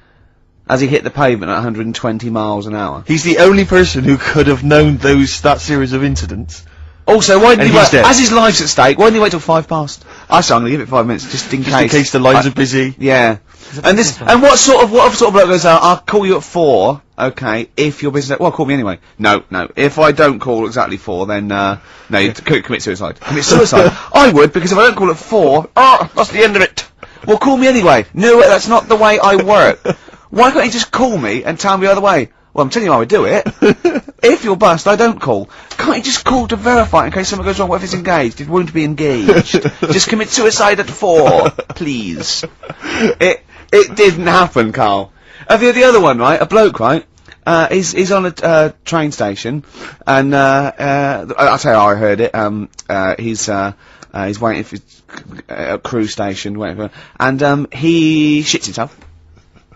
Speaker 2: As he hit the pavement at 120 miles an hour.
Speaker 3: He's the only person who could have known that series of incidents.
Speaker 2: Also, why didn't he wait?
Speaker 3: Dead.
Speaker 2: As his life's at stake, why didn't he wait till 5 past? I'm going to give it 5 minutes, just in case.
Speaker 3: In case the lines are busy.
Speaker 2: Yeah. And what sort of bloke goes out, I'll call you at 4, okay, if your business... Well, call me anyway. No. If I don't call exactly 4, then, no, you commit suicide. Commit suicide? I would, because if I don't call at 4, that's the end of it. Well, call me anyway. No, that's not the way I work. Why can't you just call me and tell me the other way? Well, I'm telling you how I do it. If you're bust, I don't call. Can't you just call to verify in case something goes wrong? What if it's engaged? It won't be engaged. Just commit suicide at 4, please. It didn't happen, Carl. The other one, right? A bloke, right? He's on a train station, and I'll tell you how I heard it. He's waiting for a cruise station, waiting for, and he shits himself.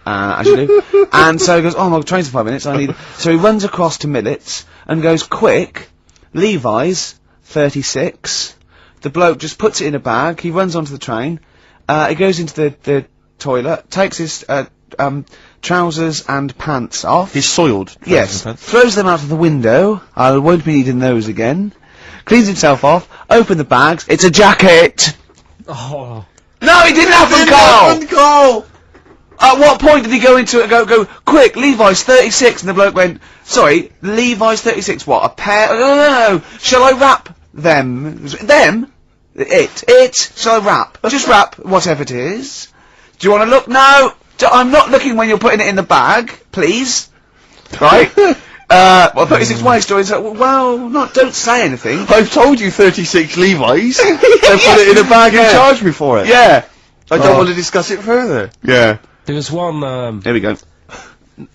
Speaker 2: As you do. And so he goes, oh, my train's in 5 minutes, so he runs across to Millets, and goes, quick, Levi's, 36. The bloke just puts it in a bag, he runs onto the train, he goes into the toilet, takes his, trousers and pants off.
Speaker 3: His soiled trousers
Speaker 2: yes,
Speaker 3: and pants.
Speaker 2: Throws them out of the window, I won't be needing those again, cleans himself off, open the bags, it's a jacket!
Speaker 4: Oh.
Speaker 2: No, it didn't happen, Carl! At what point did he go into it and go, quick, Levi's 36, and the bloke went, sorry, Levi's 36, what, a pair? No, shall I wrap them? Them? It, shall I wrap? Just wrap, whatever it is. Do you want to look? No, I'm not looking when you're putting it in the bag, please. Right? Well, 36 way stories, don't say anything.
Speaker 3: I've told you 36 Levi's, and put it in a bag and charge me for it.
Speaker 2: Yeah.
Speaker 3: I don't want to discuss it further.
Speaker 2: Yeah.
Speaker 4: There was one,
Speaker 2: Here we go.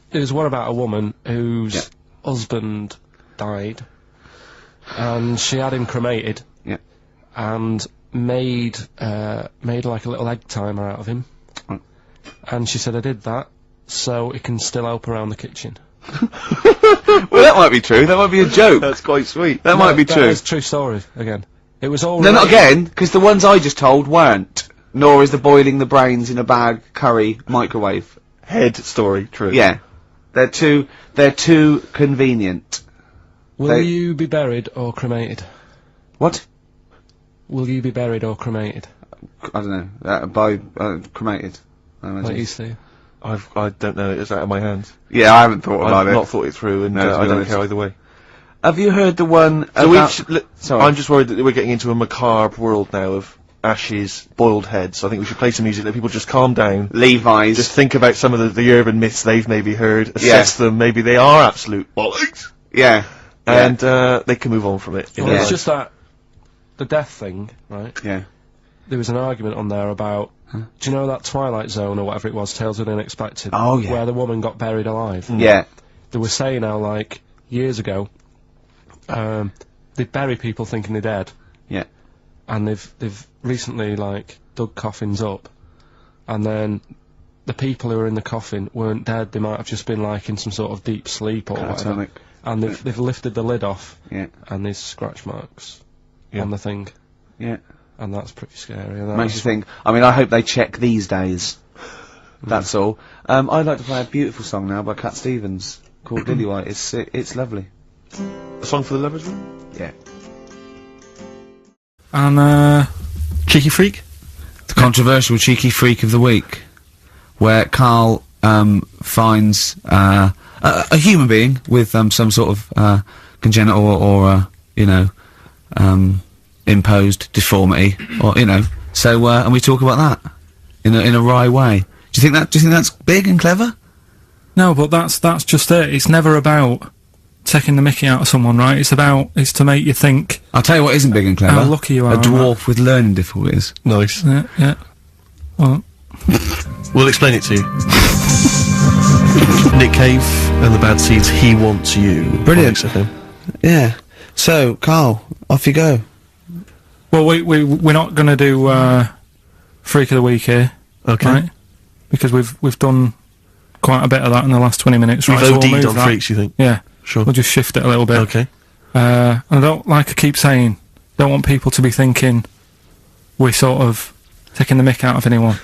Speaker 4: There was one about a woman whose husband died, and she had him cremated.
Speaker 2: Yeah.
Speaker 4: And made like a little egg timer out of him. And she said I did that so it can still help around the kitchen.
Speaker 2: Well, that might be true. That might be a joke.
Speaker 3: That's quite sweet.
Speaker 2: That might be true.
Speaker 4: It's a true story, again. It was all
Speaker 2: No, not again, because the ones I just told weren't. Nor is the boiling the brains in a bag curry microwave.
Speaker 3: Head story, true.
Speaker 2: Yeah. They're too convenient.
Speaker 4: Will you be buried or cremated?
Speaker 2: What?
Speaker 4: Will you be buried or cremated?
Speaker 2: I don't know. Cremated. I imagine.
Speaker 4: Like you, Steve?
Speaker 3: I don't know, it's out of my hands.
Speaker 2: Yeah, I haven't thought about
Speaker 3: I've
Speaker 2: it.
Speaker 3: not thought it through, and
Speaker 2: No, to
Speaker 3: I
Speaker 2: be
Speaker 3: don't
Speaker 2: honest.
Speaker 3: care either way.
Speaker 2: Have you heard the one
Speaker 3: So
Speaker 2: about... Sorry.
Speaker 3: I'm just worried that we're getting into a macabre world now of ashes, boiled heads. I think we should play some music, let people just calm down.
Speaker 2: Levi's.
Speaker 3: Just think about some of the urban myths they've maybe heard, assess them, maybe they are absolute bollocks.
Speaker 2: Yeah.
Speaker 3: And, they can move on from it.
Speaker 4: Well, it's just that, the death thing, right?
Speaker 2: Yeah.
Speaker 4: There was an argument on there about, do you know that Twilight Zone or whatever it was, Tales of the Unexpected?
Speaker 2: Oh, yeah.
Speaker 4: Where the woman got buried alive.
Speaker 2: Yeah.
Speaker 4: They were saying how, like, years ago, they'd bury people thinking they're dead.
Speaker 2: Yeah.
Speaker 4: And they've recently, like, dug coffins up, and then the people who were in the coffin weren't dead, they might have just been, like, in some sort of deep sleep or whatever. And they've lifted the lid off,
Speaker 2: Yeah.
Speaker 4: and there's scratch marks
Speaker 3: Yeah.
Speaker 4: on the thing.
Speaker 2: Yeah.
Speaker 4: And that's pretty scary. And
Speaker 2: Makes you think. I mean, I hope they check these days. That's all. I'd like to play a beautiful song now by Cat Stevens called Lillywhite. It's lovely.
Speaker 3: A song for the lovers room?
Speaker 2: Yeah.
Speaker 1: And,
Speaker 3: Cheeky Freak?
Speaker 2: The controversial cheeky freak of the week, where Karl finds a human being with some sort of congenital or you know imposed deformity, or you know. So and we talk about that in a wry way. Do you think that's big and clever?
Speaker 1: no, but that's just it. It's never about taking the mickey out of someone, right? It's to make you think.
Speaker 2: I'll tell you what isn't big and clever.
Speaker 1: How lucky you are
Speaker 2: A
Speaker 1: on
Speaker 2: dwarf with learning difficulties.
Speaker 3: Nice.
Speaker 1: Yeah. Well,
Speaker 3: We'll explain it to you. Nick Cave and the Bad Seeds, He Wants You.
Speaker 2: Brilliant.
Speaker 3: FM.
Speaker 2: Yeah. So, Karl, off you go.
Speaker 1: well, we're not going to do Freak of the Week here,
Speaker 3: Okay.
Speaker 1: right? Because we've done quite a bit of that in the last 20 minutes,
Speaker 3: We've
Speaker 1: right? So we'll
Speaker 3: OD'd
Speaker 1: move
Speaker 3: on
Speaker 1: that.
Speaker 3: freaks, you think?
Speaker 1: Yeah.
Speaker 3: Sure.
Speaker 1: We'll just shift it a little bit.
Speaker 3: Okay.
Speaker 1: And I don't, like I keep saying, don't want people to be thinking we're sort of taking the mick out of anyone,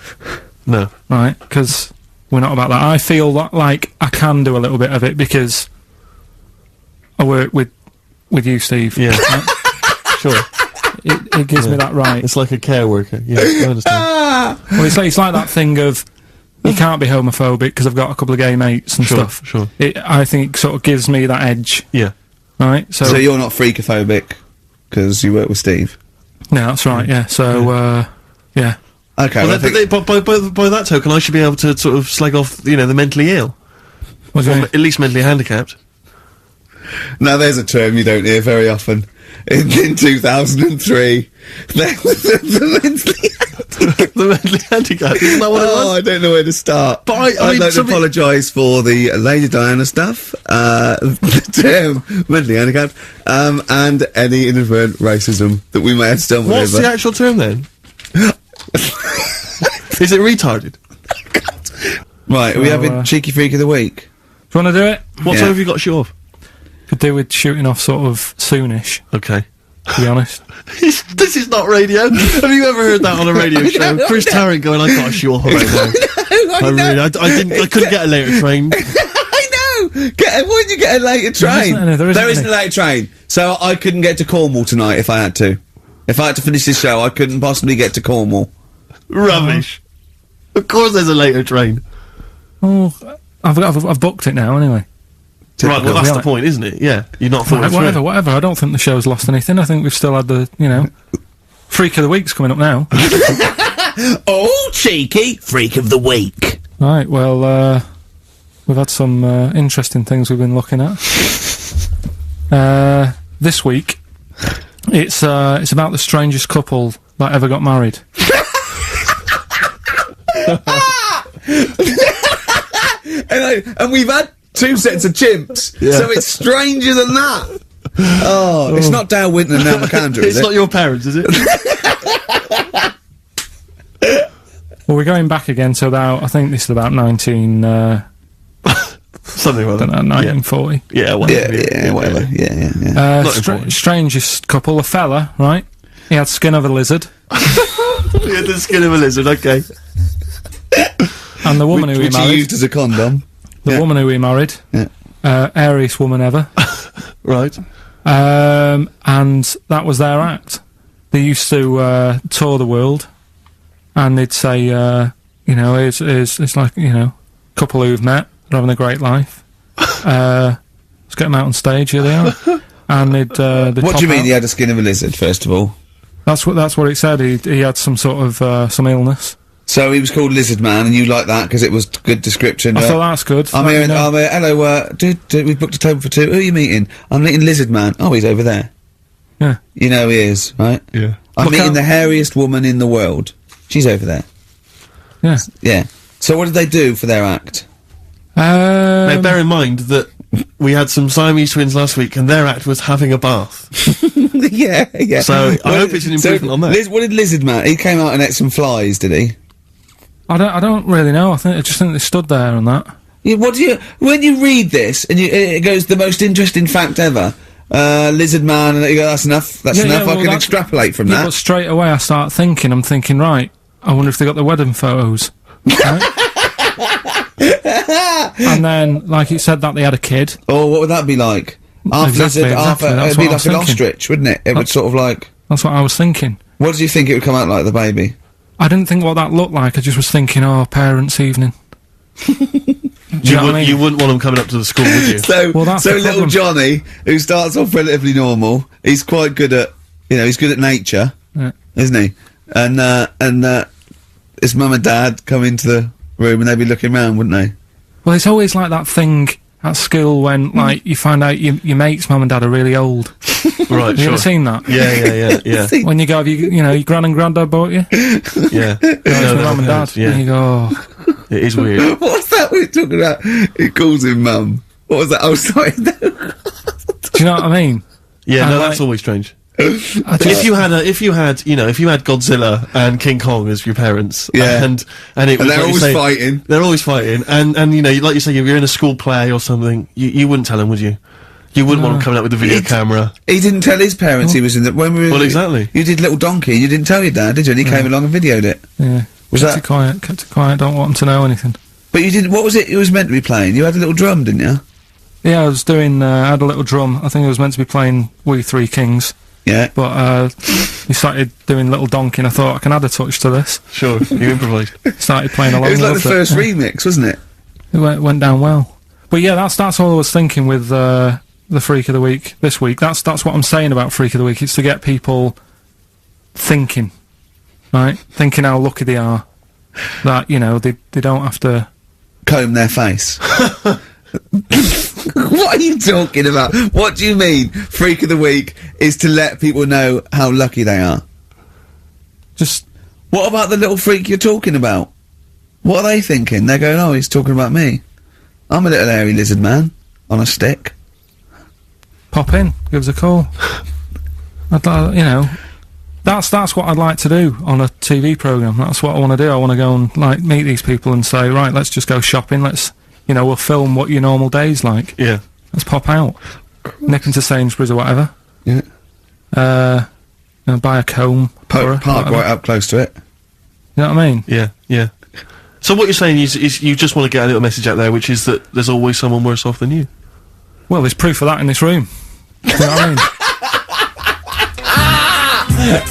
Speaker 3: No.
Speaker 1: right? Because we're not about that. I feel like I can do a little bit of it because I work with you, Steve.
Speaker 3: Yeah.
Speaker 1: Sure. It gives me that right.
Speaker 3: It's like a care worker. Yeah, I understand.
Speaker 1: Well, it's like that thing of you can't be homophobic because I've got a couple of gay mates and
Speaker 3: Sure,
Speaker 1: stuff.
Speaker 3: sure.
Speaker 1: I think it sort of gives me that edge,
Speaker 3: Yeah.
Speaker 1: right? So
Speaker 2: you're not freakophobic because you work with Steve.
Speaker 1: yeah, that's right. Yeah. So yeah.
Speaker 2: Okay.
Speaker 3: Well, by that token, I should be able to sort of slag off, you know, the mentally ill.
Speaker 1: What do you
Speaker 3: Or
Speaker 1: mean?
Speaker 3: at least mentally handicapped.
Speaker 2: Now there's a term you don't hear very often. In 2003, there was the mentally
Speaker 3: The mentally handicapped, isn't that what it was?
Speaker 2: I don't know where to start.
Speaker 3: But
Speaker 2: I'd
Speaker 3: mean,
Speaker 2: like to
Speaker 3: something-
Speaker 2: apologise for the Lady Diana stuff, the term mentally handicapped, and any inadvertent racism that we may have stumbled
Speaker 3: What's
Speaker 2: over.
Speaker 3: the actual term then? Is it retarded?
Speaker 2: Right, are we
Speaker 1: So,
Speaker 2: having Cheeky Freak of the Week?
Speaker 1: Do you want to do it?
Speaker 3: What
Speaker 2: Yeah.
Speaker 3: time have you got to shoot off?
Speaker 1: Could do with shooting off sort of soonish,
Speaker 3: Okay.
Speaker 1: to be honest.
Speaker 3: This is not radio. Have you ever heard that on a radio show? Chris Tarrant going, I got to shoot off about now. I couldn't get a later train.
Speaker 2: I know! Why did you get a later train?
Speaker 1: isn't any, there isn't
Speaker 2: isn't a
Speaker 1: any.
Speaker 2: later train. So I couldn't get to Cornwall tonight if I had to. If I had to finish this show, I couldn't possibly get to Cornwall.
Speaker 3: Rubbish. Of course there's a later train.
Speaker 1: Oh, I've booked it now anyway.
Speaker 3: Right, well that's the
Speaker 1: Right.
Speaker 3: point, isn't it? Yeah. You're not thought
Speaker 1: Right,
Speaker 3: it through.
Speaker 1: whatever. I don't think the show's lost anything. I think we've still had the, Freak of the Week's coming up now.
Speaker 2: Oh, cheeky Freak of the Week.
Speaker 1: Right, well, we've had some interesting things we've been looking at. This week, it's about the strangest couple that ever got married.
Speaker 2: And we've had 2 sets of chimps,
Speaker 3: Yeah.
Speaker 2: so it's stranger than that. Oh, it's not Dale Winton and Nell McAndrew, is
Speaker 3: It's
Speaker 2: it?
Speaker 3: not your parents, is it?
Speaker 1: Well, we're going back again to about, I think this is about 19,
Speaker 3: Something like that.
Speaker 1: 1940.
Speaker 3: Yeah, whatever.
Speaker 2: Yeah, whatever. Yeah.
Speaker 3: Not important.
Speaker 1: Strangest couple, a fella, right? He had skin of a lizard.
Speaker 3: He had the skin of a lizard, okay.
Speaker 1: And the woman who he
Speaker 2: Which he
Speaker 1: married,
Speaker 2: used as a condom.
Speaker 1: the woman who he married,
Speaker 2: Yeah.
Speaker 1: airiest woman ever.
Speaker 3: Right.
Speaker 1: And that was their act. They used to tour the world, and they'd say, you know, it's like, you know, couple who've met, they're having a great life. Let's get them out on stage. Here they are. And they'd
Speaker 2: What
Speaker 1: pop
Speaker 2: do you mean
Speaker 1: out.
Speaker 2: he had a skin of a lizard, first of all?
Speaker 1: That's what it said. He had some sort of some illness.
Speaker 2: So he was called Lizard Man, and you like that because it was good description.
Speaker 1: I thought that's good.
Speaker 2: I'm
Speaker 1: Let
Speaker 2: here,
Speaker 1: me know.
Speaker 2: I'm here, hello, we've booked a table for 2. Who are you meeting? I'm meeting Lizard Man. Oh, he's over there.
Speaker 1: Yeah.
Speaker 2: You know he is, right?
Speaker 3: Yeah.
Speaker 2: I'm
Speaker 1: Look
Speaker 2: meeting
Speaker 1: out.
Speaker 2: the hairiest woman in the world. She's over there.
Speaker 1: Yeah.
Speaker 2: Yeah. So what did they do for their act?
Speaker 3: Now, bear in mind that we had some Siamese twins last week, and their act was having a bath.
Speaker 2: yeah.
Speaker 3: So, I hope it's an improvement on that.
Speaker 2: What did Lizard Man? He came out and ate some flies, did he?
Speaker 1: I don't really know. I just think they stood there on that.
Speaker 2: Yeah, when you read this and it goes the most interesting fact ever, Lizard Man, and you go, that's enough. That's enough.
Speaker 1: well,
Speaker 2: I can
Speaker 1: that's-
Speaker 2: extrapolate from
Speaker 1: Yeah, but
Speaker 2: that.
Speaker 1: straight away I start thinking. I'm thinking, right. I wonder if they got the wedding photos. Right? And then, like it said that they had a kid.
Speaker 2: Or what would that be like? Half
Speaker 1: Exactly,
Speaker 2: lizard, half
Speaker 1: exactly, that's
Speaker 2: it'd be
Speaker 1: what I
Speaker 2: like
Speaker 1: was
Speaker 2: an
Speaker 1: thinking.
Speaker 2: ostrich, wouldn't it? It would sort of like.
Speaker 1: That's what I was thinking.
Speaker 2: What did you think it would come out like, the baby?
Speaker 1: I didn't think what that looked like. I just was thinking, oh, parents' evening. Do you know what I mean?
Speaker 3: You wouldn't want them coming up to the school, would you?
Speaker 2: So,
Speaker 1: Well, that's
Speaker 2: so
Speaker 1: the
Speaker 2: little
Speaker 1: problem.
Speaker 2: Johnny, who starts off relatively normal, he's quite good at, he's good at nature,
Speaker 1: Yeah.
Speaker 2: isn't he? And his mum and dad come into the room and they'd be looking round, wouldn't they?
Speaker 1: Well, it's always like that thing at school when, like, you find out your mate's mum and dad are really old.
Speaker 3: Right,
Speaker 1: Have you ever seen that?
Speaker 3: Yeah.
Speaker 1: When you go, have you know, your gran and granddad bought you?
Speaker 3: Yeah.
Speaker 1: No, it's my mum and dad.
Speaker 3: Yeah.
Speaker 1: And you go, oh,
Speaker 3: It is weird.
Speaker 2: What's that we're talking about? He calls him mum. What was that? Oh, sorry.
Speaker 1: do you know what I mean?
Speaker 3: Yeah,
Speaker 1: And
Speaker 3: no,
Speaker 1: like-
Speaker 3: that's always strange.
Speaker 1: I just,
Speaker 3: If you had Godzilla and King Kong as your parents,
Speaker 2: Yeah.
Speaker 3: and it was
Speaker 2: they're
Speaker 3: like you
Speaker 2: always
Speaker 3: say,
Speaker 2: fighting.
Speaker 3: They're always fighting, and you know, like you say, if you're in a school play or something, you wouldn't tell them, would you? You wouldn't want them coming out with a video camera.
Speaker 2: He didn't tell his parents he was in the. When we were.
Speaker 3: Well, exactly.
Speaker 2: You did Little Donkey, you didn't tell your dad, did you? And he came along and videoed it.
Speaker 1: yeah.
Speaker 2: Was
Speaker 1: kept
Speaker 2: that-
Speaker 1: kept it quiet, don't want them to know anything.
Speaker 2: But you didn't. What was it you was meant to be playing? You had a little drum, didn't you?
Speaker 1: Yeah, I was doing, I had a little drum. I think I was meant to be playing We Three Kings.
Speaker 2: Yeah.
Speaker 1: But, he started doing Little Donkey and I thought, I can add a touch to this.
Speaker 3: Sure, you improvise.
Speaker 1: Started playing along.
Speaker 2: It was like the
Speaker 1: loved
Speaker 2: first
Speaker 1: yeah.
Speaker 2: remix, wasn't it?
Speaker 1: It went down well. But yeah, that's all I was thinking with, the Freak of the Week this week. That's what I'm saying about Freak of the Week. It's to get people thinking, right? Thinking how lucky they are. That, you know, they don't have to...
Speaker 2: Comb their face. What are you talking about? What do you mean? Freak of the Week is to let people know how lucky they are.
Speaker 1: Just...
Speaker 2: What about the little freak you're talking about? What are they thinking? They're going, oh, he's talking about me. I'm a little hairy lizard man on a stick.
Speaker 1: Pop in, give us a call. You know, that's what I'd like to do on a TV programme. That's what I want to do. I want to go and, like, meet these people and say, right, let's just go shopping, you know, we'll film what your normal day's like.
Speaker 3: Yeah.
Speaker 1: Let's pop out. Nip into Sainsbury's or whatever.
Speaker 2: Yeah.
Speaker 1: You know, buy a comb. for her,
Speaker 2: Park
Speaker 1: whatever.
Speaker 2: right up close to it.
Speaker 1: You know what I mean?
Speaker 3: Yeah. So what you're saying is you just want to get a little message out there, which is that there's always someone worse off than you.
Speaker 1: Well, there's proof of that in this room. You know what I mean?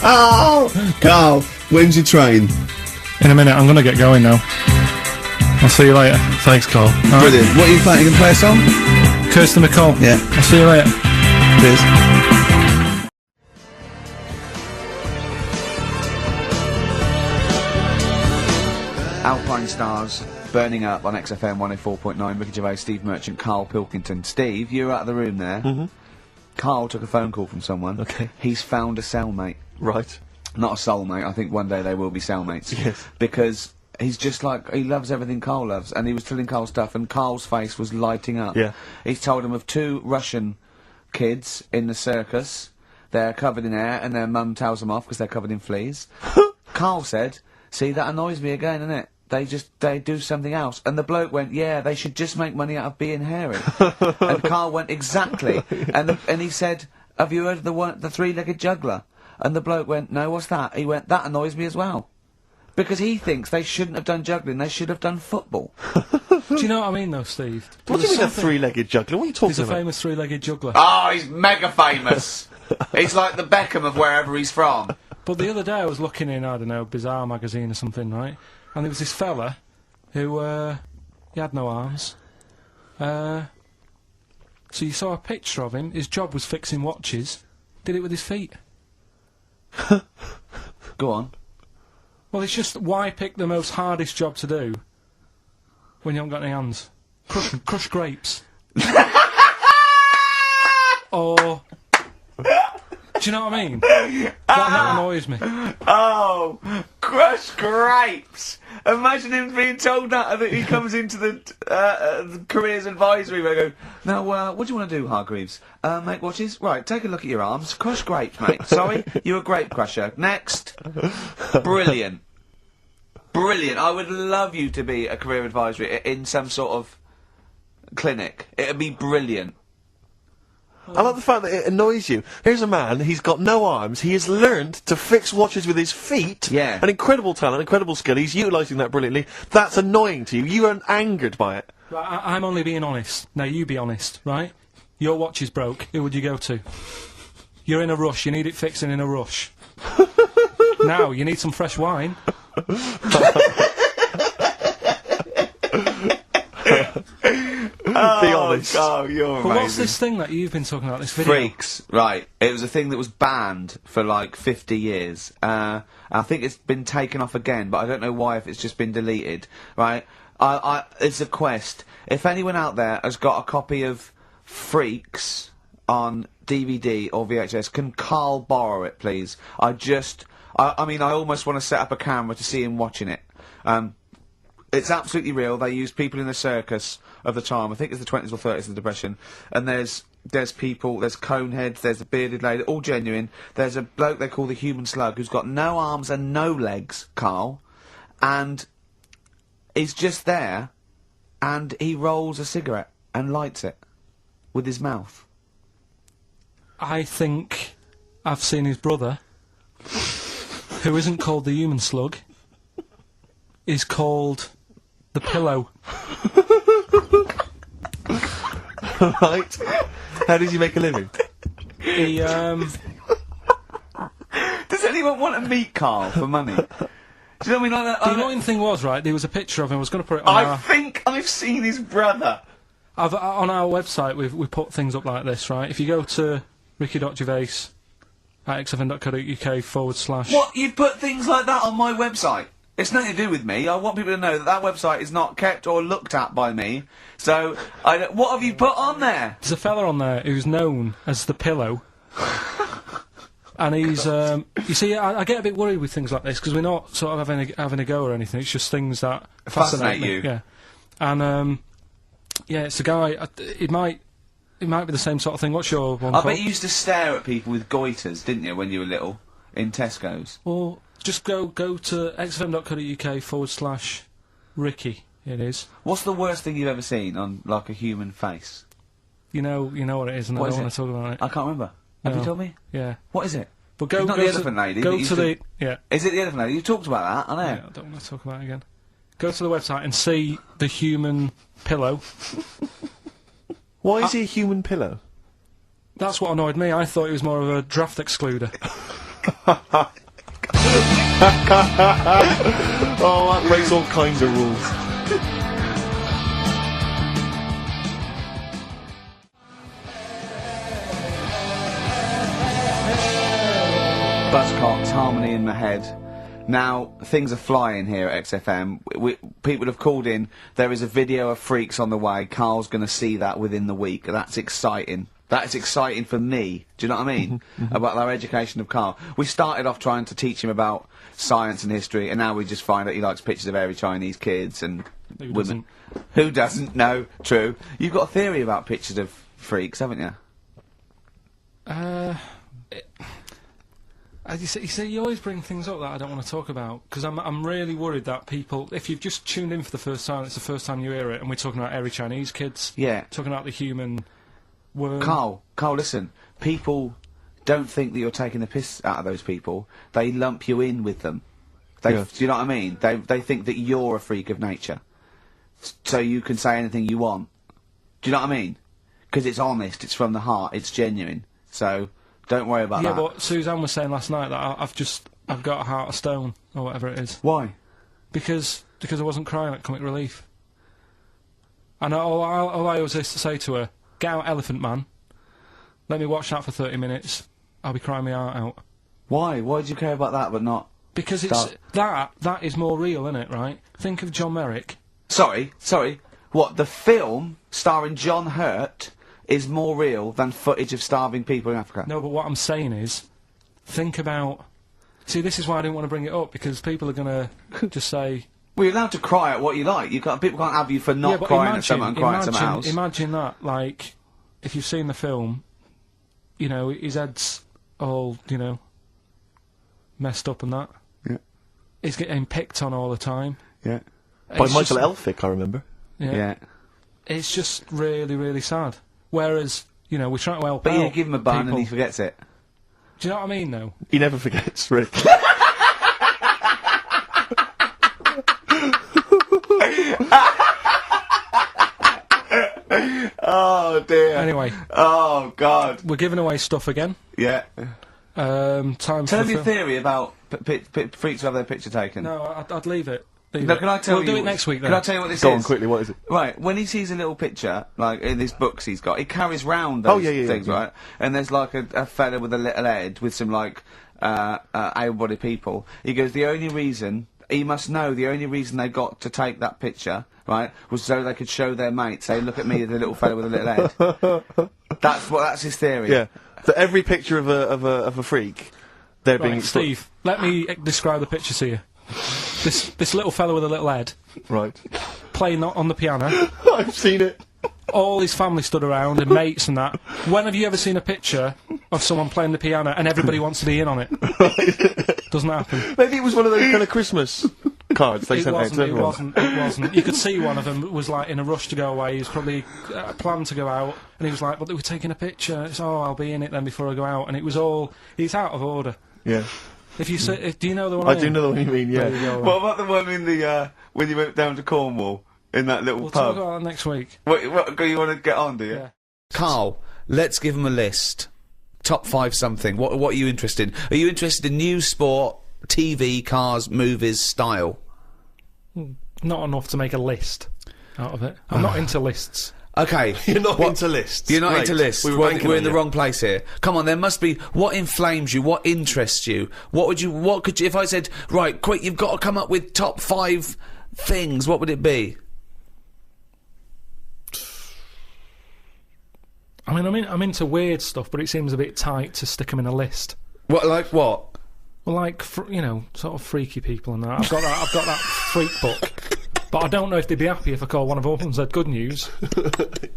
Speaker 2: Oh, Carl, when's your train?
Speaker 1: In a minute, I'm gonna get going now. I'll see you later.
Speaker 3: Thanks, Carl.
Speaker 2: Brilliant. What are you playing? You gonna play a song?
Speaker 1: Kirsten McCall.
Speaker 2: Yeah.
Speaker 1: I'll see you later.
Speaker 2: Cheers. Alpine Stars, Burning Up on XFM 104.9, Ricky Gervais, Steve Merchant, Karl Pilkington. Steve, you're out of the room there.
Speaker 3: Mm-hmm.
Speaker 2: Carl took a phone call from someone.
Speaker 3: Okay.
Speaker 2: He's found a cellmate.
Speaker 3: Right.
Speaker 2: Not a soulmate, I think one day they will be cellmates.
Speaker 3: Yes.
Speaker 2: Because he's just like, he loves everything Carl loves, and he was telling Carl stuff, and Carl's face was lighting up.
Speaker 3: Yeah.
Speaker 2: He's told him of 2 Russian kids in the circus. They're covered in hair, and their mum tells them off because they're covered in fleas. Carl said See, that annoys me again, innit? They do something else. And the bloke went, yeah, they should just make money out of being hairy. And Karl went, exactly. And he said, have you heard of the three-legged juggler? And the bloke went, no, what's that? He went, that annoys me as well. Because he thinks they shouldn't have done juggling, they should have done football.
Speaker 4: Do you know what I mean, though, Steve?
Speaker 3: What do you mean a three-legged juggler? What are you talking
Speaker 4: He's a
Speaker 3: about?
Speaker 4: famous three-legged juggler.
Speaker 2: Oh, he's mega famous. He's like the Beckham of wherever he's from.
Speaker 4: But the other day I was looking in, I don't know, Bizarre magazine or something, right? And there was this fella who, he had no arms. So you saw a picture of him, his job was fixing watches, did it with his feet.
Speaker 2: Go on.
Speaker 4: Well, it's just, why pick the most hardest job to do when you haven't got any hands? Crush grapes. Or... Do you know what I mean? That annoys me.
Speaker 2: Oh, crush grapes! Imagine him being told that he comes into the careers advisory where they go, now, what do you want to do, Hargreaves? Make watches? Right, take a look at your arms. Crush grapes, mate. Sorry, you're a grape crusher. Next. Brilliant. Brilliant. I would love you to be a career advisory in some sort of clinic. It'd be brilliant.
Speaker 3: I like the fact that it annoys you. Here's a man, he's got no arms, he has learned to fix watches with his feet.
Speaker 2: Yeah.
Speaker 3: An incredible talent, incredible skill, he's utilising that brilliantly. That's annoying to you. You are angered by it.
Speaker 4: Right, I'm only being honest. Now, you be honest, right? Your watch is broke. Who would you go to? You're in a rush. You need it fixing in a rush. Now, you need some fresh wine.
Speaker 3: Be honest.
Speaker 2: Oh, you're amazing.
Speaker 4: But what's this thing that you've been talking about, this video?
Speaker 2: Freaks, right. It was a thing that was banned for like 50 years. I think it's been taken off again, but I don't know why, if it's just been deleted, right? It's a quest. If anyone out there has got a copy of Freaks on DVD or VHS, can Karl borrow it, please? I mean, I almost want to set up a camera to see him watching it. It's absolutely real. They used people in the circus of the time. I think it's the 20s or 30s of the Depression. And there's people, there's coneheads, there's a bearded lady, all genuine. There's a bloke they call the Human Slug who's got no arms and no legs, Karl. And he's just there, and he rolls a cigarette and lights it with his mouth.
Speaker 4: I think I've seen his brother, who isn't called the Human Slug, is called the Pillow.
Speaker 3: Right. How does he make a living?
Speaker 2: He, Does anyone want to meet Karl for money? Do you know what I mean? Like
Speaker 4: The annoying thing was, right, there was a picture of him, I was going to put it on
Speaker 2: I think I've seen his brother.
Speaker 4: on our website, we put things up like this, right? If you go to ricky.gervais at xfn.co.uk /
Speaker 2: What? You put things like that on my website? It's nothing to do with me. I want people to know that that website is not kept or looked at by me. So, what have you put on there?
Speaker 4: There's a fella on there who's known as the Pillow. And he's, you see, I get a bit worried with things like this, because we're not sort of having a go or anything, it's just things that
Speaker 2: Fascinate
Speaker 4: me.
Speaker 2: you.
Speaker 4: Yeah. And, yeah, it's a guy, it might be the same sort of thing. What's your one
Speaker 2: I
Speaker 4: called?
Speaker 2: bet you used to stare at people with goiters, didn't you, when you were little? In Tesco's.
Speaker 4: Well, just go to xfm.co.uk / Ricky, it is.
Speaker 2: What's the worst thing you've ever seen on, like, a human face?
Speaker 4: You know what it is, and
Speaker 2: What
Speaker 4: I
Speaker 2: is
Speaker 4: don't
Speaker 2: it?
Speaker 4: want to talk about it.
Speaker 2: I can't remember. Have
Speaker 4: No.
Speaker 2: you told me?
Speaker 4: Yeah.
Speaker 2: What is it?
Speaker 4: But go,
Speaker 2: It's not
Speaker 4: go
Speaker 2: the
Speaker 4: to,
Speaker 2: elephant lady
Speaker 4: Go
Speaker 2: that
Speaker 4: to
Speaker 2: used
Speaker 4: the, yeah.
Speaker 2: Is it the elephant lady? You talked about that, I know.
Speaker 4: Yeah, I don't want to talk about it again. Go to the website and see the Human Pillow.
Speaker 3: Why is he a human pillow?
Speaker 4: That's what annoyed me. I thought he was more of a draft excluder.
Speaker 3: Oh, that breaks all kinds of rules.
Speaker 2: Buzzcocks, harmony in my head. Now, things are flying here at XFM. People have called in. There is a video of Freaks on the way. Karl's going to see that within the week. That's exciting. That is exciting for me. Do you know what I mean? About our education of Karl. We started off trying to teach him about science and history, and now we just find that he likes pictures of hairy Chinese kids and
Speaker 4: Who
Speaker 2: women.
Speaker 4: doesn't?
Speaker 2: Who doesn't? No, true. You've got a theory about pictures of freaks, haven't you?
Speaker 1: You see, you always bring things up that I don't want to talk about, because I'm really worried that people, if you've just tuned in for the first time, it's the first time you hear it, and we're talking about airy Chinese kids.
Speaker 2: Yeah.
Speaker 1: Talking about the human worm.
Speaker 2: Carl, listen. People don't think that you're taking the piss out of those people. They lump you in with them. Do you know what I mean? They think that you're a freak of nature. So you can say anything you want. Do you know what I mean? Because it's honest, it's from the heart, it's genuine. So... don't worry about that.
Speaker 1: Yeah, but Suzanne was saying last night that I've got a heart of stone, or whatever it is.
Speaker 2: Why?
Speaker 1: Because I wasn't crying at Comic Relief. And all I always used to say to her, get out Elephant Man, let me watch that for 30 minutes, I'll be crying my heart out.
Speaker 2: Why? Why do you care about that but not...
Speaker 1: Because it's... That is more real, isn't it, right? Think of John Merrick.
Speaker 2: Sorry. What, the film starring John Hurt... is more real than footage of starving people in Africa?
Speaker 1: No, but what I'm saying is, think about... See, this is why I didn't want to bring it up, because people are going to just say...
Speaker 2: Well, you're allowed to cry at what you like. People can't have you for not crying at someone and crying at someone else.
Speaker 1: Imagine that, like, if you've seen the film, you know, his head's all, you know, messed up and that.
Speaker 3: Yeah.
Speaker 1: He's getting picked on all the time.
Speaker 3: Yeah.
Speaker 1: It's
Speaker 3: By Michael
Speaker 1: just-
Speaker 3: Elphick, I remember.
Speaker 2: Yeah.
Speaker 1: It's just really, really sad. Whereas, you know, we're trying to help
Speaker 2: But
Speaker 1: out
Speaker 2: you give him a bun and
Speaker 1: people.
Speaker 2: he forgets it.
Speaker 1: Do you know what I mean, though?
Speaker 3: He never forgets, Rick.
Speaker 2: Oh, dear.
Speaker 1: Anyway.
Speaker 2: Oh, God.
Speaker 1: We're giving away stuff again.
Speaker 2: Yeah.
Speaker 1: Time
Speaker 2: Tell
Speaker 1: for
Speaker 2: me your theory about freaks who have their picture taken.
Speaker 1: No, I'd leave it.
Speaker 2: No, can I tell
Speaker 1: we'll
Speaker 2: you...
Speaker 1: do it next week, then.
Speaker 2: Can I tell you what this
Speaker 3: Go
Speaker 2: is?
Speaker 3: on, quickly, what is it?
Speaker 2: Right, when he sees a little picture, like in these books he's got, he carries round those things, right? And there's like a fella with a little head with some like able-bodied people. He goes, the only reason they got to take that picture, right, was so they could show their mates, say, look at me, the little fella with a little head. That's his theory.
Speaker 3: Yeah. So every picture of a freak, they're
Speaker 1: Right,
Speaker 3: being...
Speaker 1: Steve, let me describe the picture to you. This little fella with a little head,
Speaker 3: Right.
Speaker 1: playing on the piano.
Speaker 3: I've seen it.
Speaker 1: All his family stood around, and mates and that. When have you ever seen a picture of someone playing the piano and everybody wants to be in on it? Doesn't happen.
Speaker 3: Maybe it was one of those kind of Christmas cards they
Speaker 1: It
Speaker 3: sent out to everyone.
Speaker 1: It wasn't. You could see one of them was like in a rush to go away. He was probably planned to go out, and he was like, "But they were taking a picture." It's I'll be in it then before I go out, and it was all. It's out of order.
Speaker 3: Yeah.
Speaker 1: If you say, do you know the one?
Speaker 3: I do know the one you mean, yeah.
Speaker 1: There you go,
Speaker 2: What about the one in the, when you went down to Cornwall, in that little
Speaker 1: We'll talk
Speaker 2: pub?
Speaker 1: about that next week.
Speaker 2: What, you want to get on, do you?
Speaker 1: Yeah.
Speaker 2: Carl, let's give him a list. Top 5 something. What are you interested in? Are you interested in news, sport, TV, cars, movies, style?
Speaker 1: Not enough to make a list out of it. I'm not into lists.
Speaker 2: Okay.
Speaker 3: You're not into lists.
Speaker 2: You're not
Speaker 3: Great.
Speaker 2: into lists.
Speaker 3: We were
Speaker 2: We're
Speaker 3: banking
Speaker 2: in
Speaker 3: on
Speaker 2: the
Speaker 3: you.
Speaker 2: wrong place here. Come on, there must be... What inflames you? What interests you? What could you... If I said, right, quick, you've got to come up with top 5 things, what would it be?
Speaker 1: I mean, I'm into weird stuff, but it seems a bit tight to stick them in a list.
Speaker 2: What, like what?
Speaker 1: Well, like, you know, sort of freaky people and that. I've got that freak book. But I don't know if they'd be happy if I call one of them and said, good news,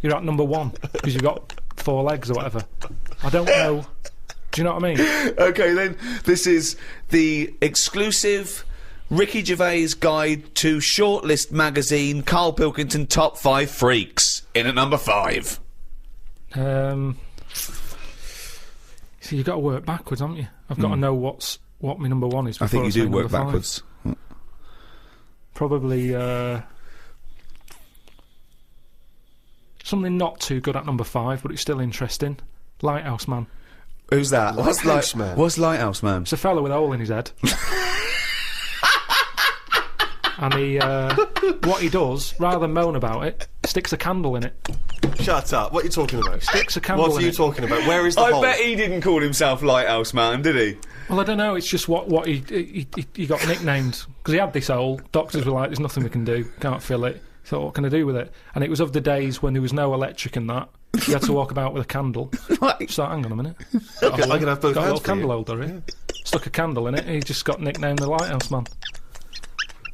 Speaker 1: you're at number 1, because you've got 4 legs or whatever. I don't know. Do you know what I mean?
Speaker 2: Okay, then, this is the exclusive Ricky Gervais guide to Shortlist magazine, Karl Pilkington Top 5 Freaks, in at number 5.
Speaker 1: So you've got to work backwards, haven't you? I've got to know what my number 1 is.
Speaker 2: I think you
Speaker 1: say
Speaker 2: do work
Speaker 1: number 5.
Speaker 2: backwards.
Speaker 1: Probably something not too good at number 5, but it's still interesting. Lighthouse Man.
Speaker 2: Who's that?
Speaker 3: Lighthouse Man?
Speaker 2: What's Lighthouse Man?
Speaker 1: It's a fella with a hole in his head. And he, what he does, rather than moan about it, sticks a candle in it.
Speaker 3: Shut up. What are you talking about?
Speaker 1: Sticks a candle
Speaker 3: What are
Speaker 1: in
Speaker 3: you
Speaker 1: it.
Speaker 3: talking about? Where is the
Speaker 2: I
Speaker 3: hole?
Speaker 2: bet he didn't call himself Lighthouse Man, did he?
Speaker 1: Well, I don't know, it's just what he got nicknamed. Because he had this hole, doctors were like, there's nothing we can do, can't fill it. He thought, what can I do with it? And it was of the days when there was no electric and that. You had to walk about with a candle.
Speaker 2: Right.
Speaker 1: So, hang on a minute.
Speaker 3: Okay, I can have both
Speaker 1: Got a
Speaker 3: hands
Speaker 1: little
Speaker 3: for
Speaker 1: candle
Speaker 3: you.
Speaker 1: holder here. Stuck a candle in it, he just got nicknamed the Lighthouse Man.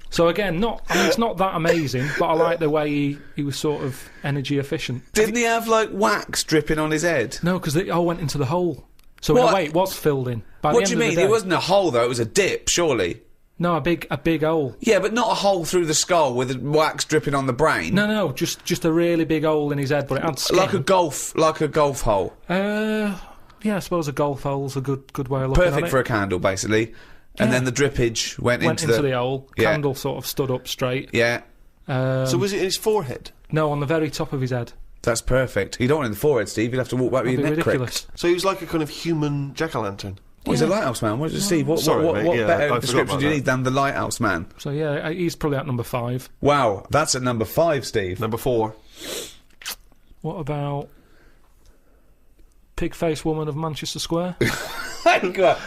Speaker 1: So again, it's not that amazing, but I like the way he was sort of energy efficient.
Speaker 2: Didn't he have, like, wax dripping on his head?
Speaker 1: No, because they all went into the hole.
Speaker 4: So in a way, it was filled in. By
Speaker 2: What
Speaker 4: the
Speaker 2: do you
Speaker 4: end of
Speaker 2: mean?
Speaker 4: the
Speaker 2: It
Speaker 4: day-
Speaker 2: wasn't a hole, though. It was a dip, surely.
Speaker 4: No, a big hole.
Speaker 2: Yeah, but not a hole through the skull with wax dripping on the brain.
Speaker 4: No, just a really big hole in his head, but it had skin.
Speaker 2: Like a golf hole.
Speaker 4: Yeah, I suppose a golf hole's a good way of looking at it.
Speaker 2: Perfect for a candle, basically. And then the drippage went into
Speaker 4: the hole.
Speaker 2: Yeah.
Speaker 4: Candle sort of stood up straight.
Speaker 2: Yeah,
Speaker 3: So was it in his forehead?
Speaker 4: No, on the very top of his head.
Speaker 2: that's perfect. You don't want it in the forehead, Steve. You'll have to walk back with
Speaker 4: That'd
Speaker 2: your
Speaker 4: be
Speaker 2: neck
Speaker 4: ridiculous.
Speaker 2: crick.
Speaker 3: So he was like a kind of human jack-o'-lantern.
Speaker 2: Well, he's a lighthouse man. What, Steve? What
Speaker 3: Sorry, mate. Yeah, I
Speaker 2: better
Speaker 3: forgot
Speaker 2: description
Speaker 3: about
Speaker 2: do you
Speaker 3: that.
Speaker 2: need than the lighthouse man?
Speaker 4: So yeah, he's probably at number 5.
Speaker 2: Wow, that's at number 5, Steve.
Speaker 3: Number 4.
Speaker 4: What about pig-faced woman of Manchester Square?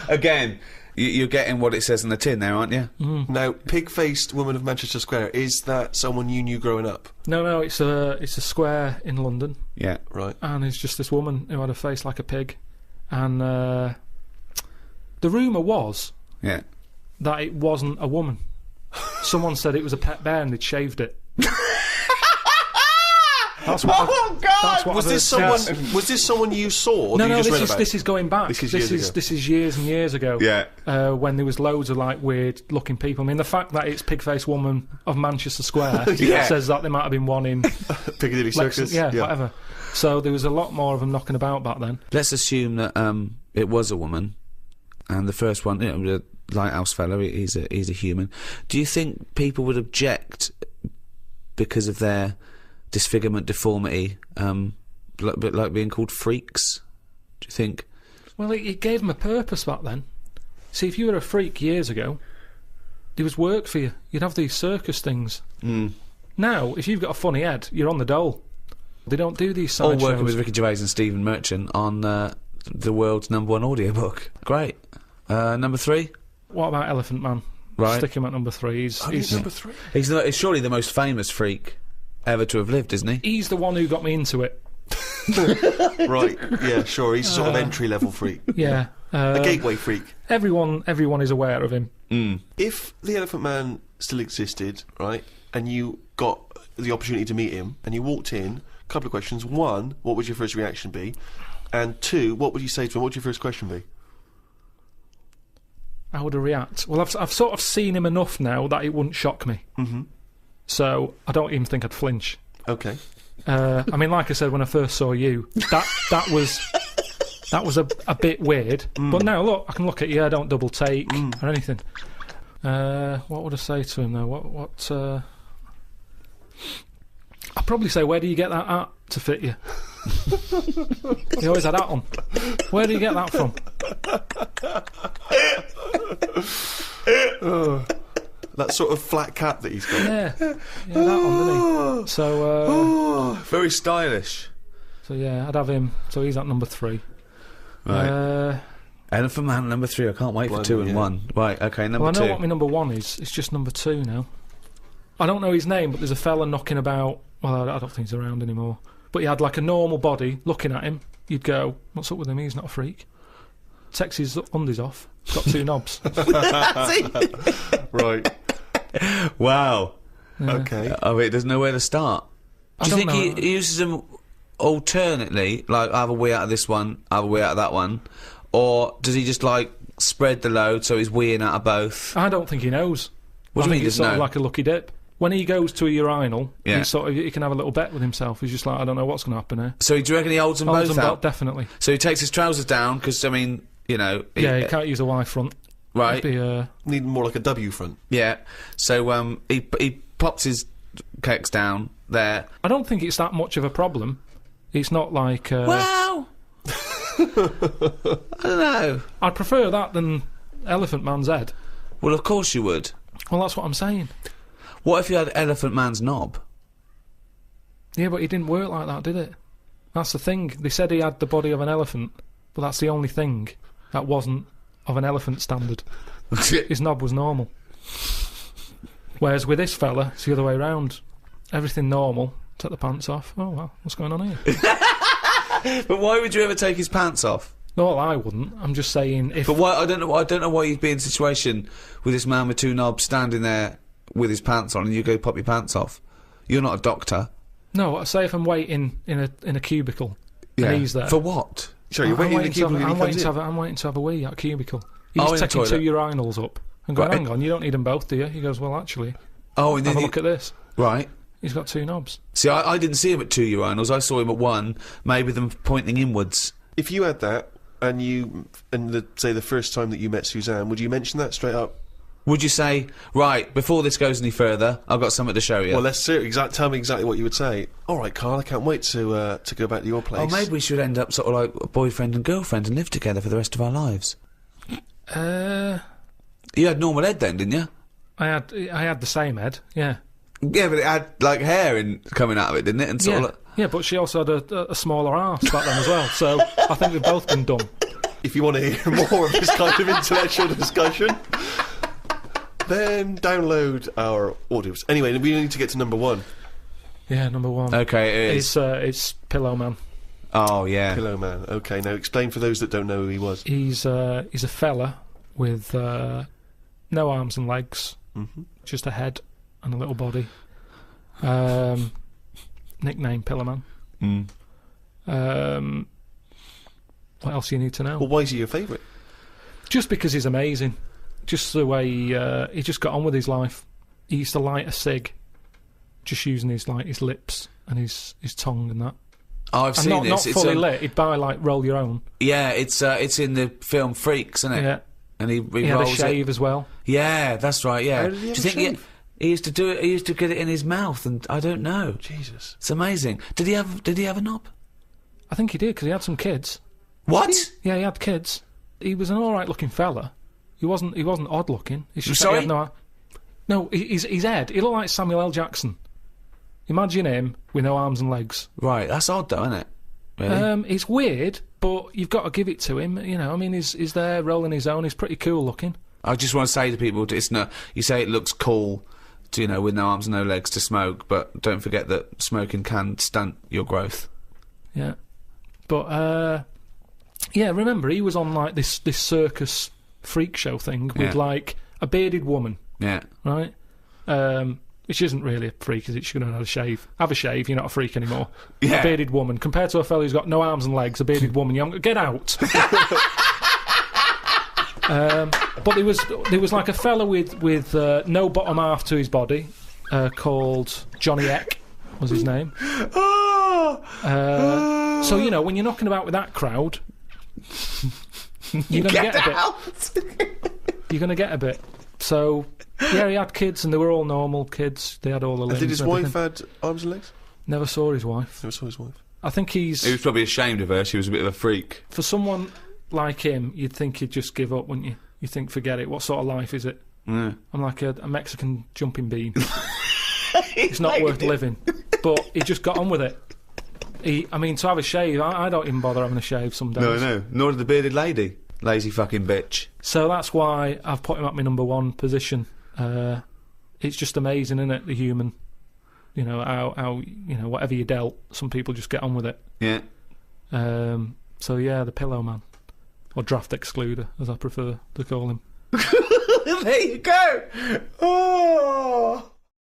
Speaker 2: Again, you're getting what it says in the tin there, aren't you?
Speaker 3: Now, pig-faced woman of Manchester Square, is that someone you knew growing up?
Speaker 4: No, it's a square in London,
Speaker 2: Yeah.
Speaker 3: Right.
Speaker 4: and it's just this woman who had a face like a pig, and the rumour was
Speaker 2: Yeah.
Speaker 4: that it wasn't a woman. Someone said it was a pet bear and they'd shaved it. That's what that's what
Speaker 3: Was
Speaker 4: I've
Speaker 3: this
Speaker 4: heard.
Speaker 3: someone? Was this someone you saw? Or
Speaker 4: No,
Speaker 3: that you just read
Speaker 4: this
Speaker 3: about?
Speaker 4: is going back.
Speaker 3: This is years ago.
Speaker 4: This is years and years ago.
Speaker 2: Yeah.
Speaker 4: When there was loads of like weird looking people. I mean, the fact that it's pig-faced woman of Manchester Square
Speaker 2: Yeah.
Speaker 4: says that there might have been one in
Speaker 3: Piccadilly Circus.
Speaker 4: yeah, whatever. So there was a lot more of them knocking about back then.
Speaker 2: Let's assume that it was a woman, and the first one, the lighthouse fellow, he's a human. Do you think people would object because of their disfigurement, deformity, like being called freaks? Do you think?
Speaker 4: Well, it gave them a purpose back then. See, if you were a freak years ago, there was work for you. You'd have these circus things. Now, if you've got a funny head, you're on the dole. They don't do these
Speaker 2: Or
Speaker 4: side
Speaker 2: working
Speaker 4: shows.
Speaker 2: with Ricky Gervais and Stephen Merchant on the world's #1 audiobook. Great. Number 3?
Speaker 4: What about Elephant Man?
Speaker 2: Right.
Speaker 4: Stick him at number 3. He's
Speaker 3: Number 3.
Speaker 2: He's surely the most famous freak ever to have lived, isn't he?
Speaker 4: he's the one who got me into it.
Speaker 3: Right. Yeah. Sure. He's sort of entry-level freak.
Speaker 4: Yeah.
Speaker 3: A gateway freak.
Speaker 4: Everyone is aware of him.
Speaker 3: If the Elephant Man still existed, right, and you got the opportunity to meet him, and you walked in, a couple of questions. 1, what would your first reaction be? And 2, what would you say to him? What would your first question be?
Speaker 4: How would I react? Well, I've sort of seen him enough now that it wouldn't shock me. So I don't even think I'd flinch.
Speaker 3: Okay.
Speaker 4: I mean, like I said, when I first saw you, that was a bit weird. But now look, I can look at you. I don't double take or anything. What would I say to him though? I'd probably say, where do you get that hat to fit you? You always had that on. Where do you get that from?
Speaker 3: That sort of flat cap that he's got.
Speaker 4: Yeah, that one, didn't he? So,
Speaker 2: Very stylish.
Speaker 4: so yeah, I'd have him. So he's at number 3.
Speaker 2: Right. Elephant Man number 3. I can't wait for
Speaker 3: Blimey,
Speaker 2: 2 and
Speaker 3: yeah.
Speaker 2: 1. Right. Okay. Number
Speaker 4: Well, I
Speaker 2: 2.
Speaker 4: know what my number 1 is. It's just number 2 now. I don't know his name, but there's a fella knocking about. Well, I don't think he's around anymore. But he had like a normal body. Looking at him, you'd go, "What's up with him? He's not a freak." Takes his undies off. Got 2 knobs.
Speaker 3: Right.
Speaker 2: Wow.
Speaker 3: Okay.
Speaker 2: Oh, wait, there's nowhere to start. Do you
Speaker 4: don't
Speaker 2: think
Speaker 4: know.
Speaker 2: he uses them alternately, like I have a wee out of this one, I have a wee out of that one, or does he just like spread the load so he's weeing out of both?
Speaker 4: I don't think he knows.
Speaker 2: What do
Speaker 4: I
Speaker 2: you mean
Speaker 4: think it's
Speaker 2: he doesn't
Speaker 4: sort of
Speaker 2: know?
Speaker 4: like a lucky dip. When he goes to a urinal,
Speaker 2: Yeah.
Speaker 4: he can have a little bet with himself. He's just like, I don't know what's going to happen here.
Speaker 2: So do you reckon he holds them
Speaker 4: Holds
Speaker 2: both
Speaker 4: them
Speaker 2: out?
Speaker 4: definitely.
Speaker 2: So he takes his trousers down because I mean, you know,
Speaker 4: Yeah, you can't use a Y front.
Speaker 2: right?
Speaker 4: It'd be,
Speaker 3: Need more like a W front.
Speaker 2: Yeah. So he pops his kicks down there.
Speaker 4: I don't think it's that much of a problem. It's not like.
Speaker 2: Well, I don't know.
Speaker 4: I'd prefer that than Elephant Man's head.
Speaker 2: Well, of course you would.
Speaker 4: Well, that's what I'm saying.
Speaker 2: What if you had Elephant Man's knob?
Speaker 4: Yeah, but it didn't work like that, did it? That's the thing. They said he had the body of an elephant, but that's the only thing that wasn't of an elephant standard. His knob was normal. Whereas with this fella, it's the other way round. Everything normal. Take the pants off. Oh, well, what's going on here?
Speaker 2: But why would you ever take his pants off?
Speaker 4: No, well, I wouldn't. I'm just saying if...
Speaker 2: But why? I don't know why you'd be in a situation with this man with 2 knobs standing there with his pants on, and you go pop your pants off. You're not a doctor.
Speaker 4: No, say if I'm waiting in a cubicle and he's there.
Speaker 2: For what?
Speaker 3: Sorry, you're waiting in the cubicle and he comes in?
Speaker 1: I'm waiting to have a wee at a cubicle. He's
Speaker 2: Oh, in the
Speaker 1: taking
Speaker 2: toilet.
Speaker 1: 2 urinals up and going,
Speaker 2: Right.
Speaker 1: hang on, you don't need them both, do you? He goes, well, actually,
Speaker 2: Oh, and
Speaker 1: have
Speaker 2: then
Speaker 1: a look at this.
Speaker 2: right.
Speaker 1: He's got 2 knobs.
Speaker 2: See, I didn't see him at 2 urinals. I saw him at 1, maybe them pointing inwards.
Speaker 3: If you had that, and say the first time that you met Suzanne, would you mention that straight up?
Speaker 2: Would you say, right, before this goes any further, I've got something to show you?
Speaker 3: Well, let's see. Tell me exactly what you would say. All right, Carl, I can't wait to go back to your place.
Speaker 2: Oh, maybe we should end up sort of like a boyfriend and girlfriend and live together for the rest of our lives. You had normal head then, didn't you?
Speaker 1: I had the same head, yeah.
Speaker 2: Yeah, but it had, like, hair coming out of it, didn't it? And sort
Speaker 1: Yeah,
Speaker 2: of like...
Speaker 1: yeah, but she also had a smaller arse back then as well, so I think we've both been dumb.
Speaker 3: If you want to hear more of this kind of intellectual discussion, then download our audios. Anyway, we need to get to number 1.
Speaker 1: Yeah, number 1.
Speaker 2: Okay, it is.
Speaker 1: It's Pillow Man.
Speaker 2: Oh, yeah.
Speaker 3: Pillow Man. Okay, now explain for those that don't know who he was.
Speaker 1: He's a fella with no arms and legs, just a head and a little body. Nickname Pillow Man. What else do you need to know?
Speaker 3: Well, why is he your favourite?
Speaker 1: Just because he's amazing. Just the way he just got on with his life. He used to light a cig, just using his lips and his tongue and that.
Speaker 2: Oh, I've
Speaker 1: And
Speaker 2: seen
Speaker 1: not
Speaker 2: this.
Speaker 1: fully lit. He'd buy like Roll Your Own.
Speaker 2: Yeah, it's in the film Freaks, isn't it?
Speaker 1: Yeah.
Speaker 2: And he
Speaker 1: He had a
Speaker 2: rolls
Speaker 1: shave
Speaker 2: it.
Speaker 1: as well.
Speaker 2: Yeah, that's right, yeah.
Speaker 3: How
Speaker 2: Do
Speaker 3: did he
Speaker 2: you
Speaker 3: have a
Speaker 2: think
Speaker 3: shave?
Speaker 2: he used to do it, he used to get it in his mouth, and I don't know.
Speaker 3: Jesus.
Speaker 2: It's amazing. Did he have a knob?
Speaker 1: I think he did because he had some kids.
Speaker 2: What?
Speaker 1: Yeah, he had kids. He was an all right looking fella. He wasn't odd looking. It's just that
Speaker 2: Sorry?
Speaker 1: he had no, his head. He looked like Samuel L. Jackson. Imagine him with no arms and legs.
Speaker 2: Right, that's odd though, isn't it? Really?
Speaker 1: It's weird, but you've got to give it to him. You know, I mean, he's there rolling his own. He's pretty cool looking.
Speaker 2: I just want to say to people, it's no. You say it looks cool, to, you know, with no arms and no legs to smoke, but don't forget that smoking can stunt your growth.
Speaker 1: Yeah, but yeah. Remember, he was on like this circus freak show thing with
Speaker 2: Yeah.
Speaker 1: like a bearded woman,
Speaker 2: Yeah.
Speaker 1: right? Which isn't really a freak, is it? She should have had a shave. Have a shave, you're not a freak anymore.
Speaker 2: Yeah.
Speaker 1: A bearded woman. Compared to a fella who's got no arms and legs, a bearded woman, you haven't... Get out! But there was like a fella with no bottom half to his body, called Johnny Eck, was his name. So, you know, when you're knocking about with that crowd, you're going to get a bit. You're going to get a bit. So... Yeah, he had kids, and they were all normal kids. They had all the limbs.
Speaker 3: And did his
Speaker 1: and
Speaker 3: wife
Speaker 1: everything.
Speaker 3: had arms and legs?
Speaker 1: Never saw his wife.
Speaker 3: Never saw his wife.
Speaker 1: I think
Speaker 2: He was
Speaker 1: he's...
Speaker 2: probably ashamed of her. She was a bit of a freak.
Speaker 1: For someone like him, you'd think he'd just give up, wouldn't you? You think, forget it. What sort of life is it?
Speaker 2: Yeah.
Speaker 1: I'm like a Mexican jumping bean. It's not worth living. But he just got on with it. I mean, to have a shave, I don't even bother having a shave some days.
Speaker 2: No. Nor did the bearded lady. Lazy fucking bitch.
Speaker 1: So that's why I've put him at my number 1 position. It's just amazing, isn't it, the human? You know, how you know, whatever you dealt, some people just get on with it.
Speaker 2: Yeah.
Speaker 1: So yeah, the Pillow Man. Or Draft Excluder, as I prefer to call him.
Speaker 2: There you go! Oh!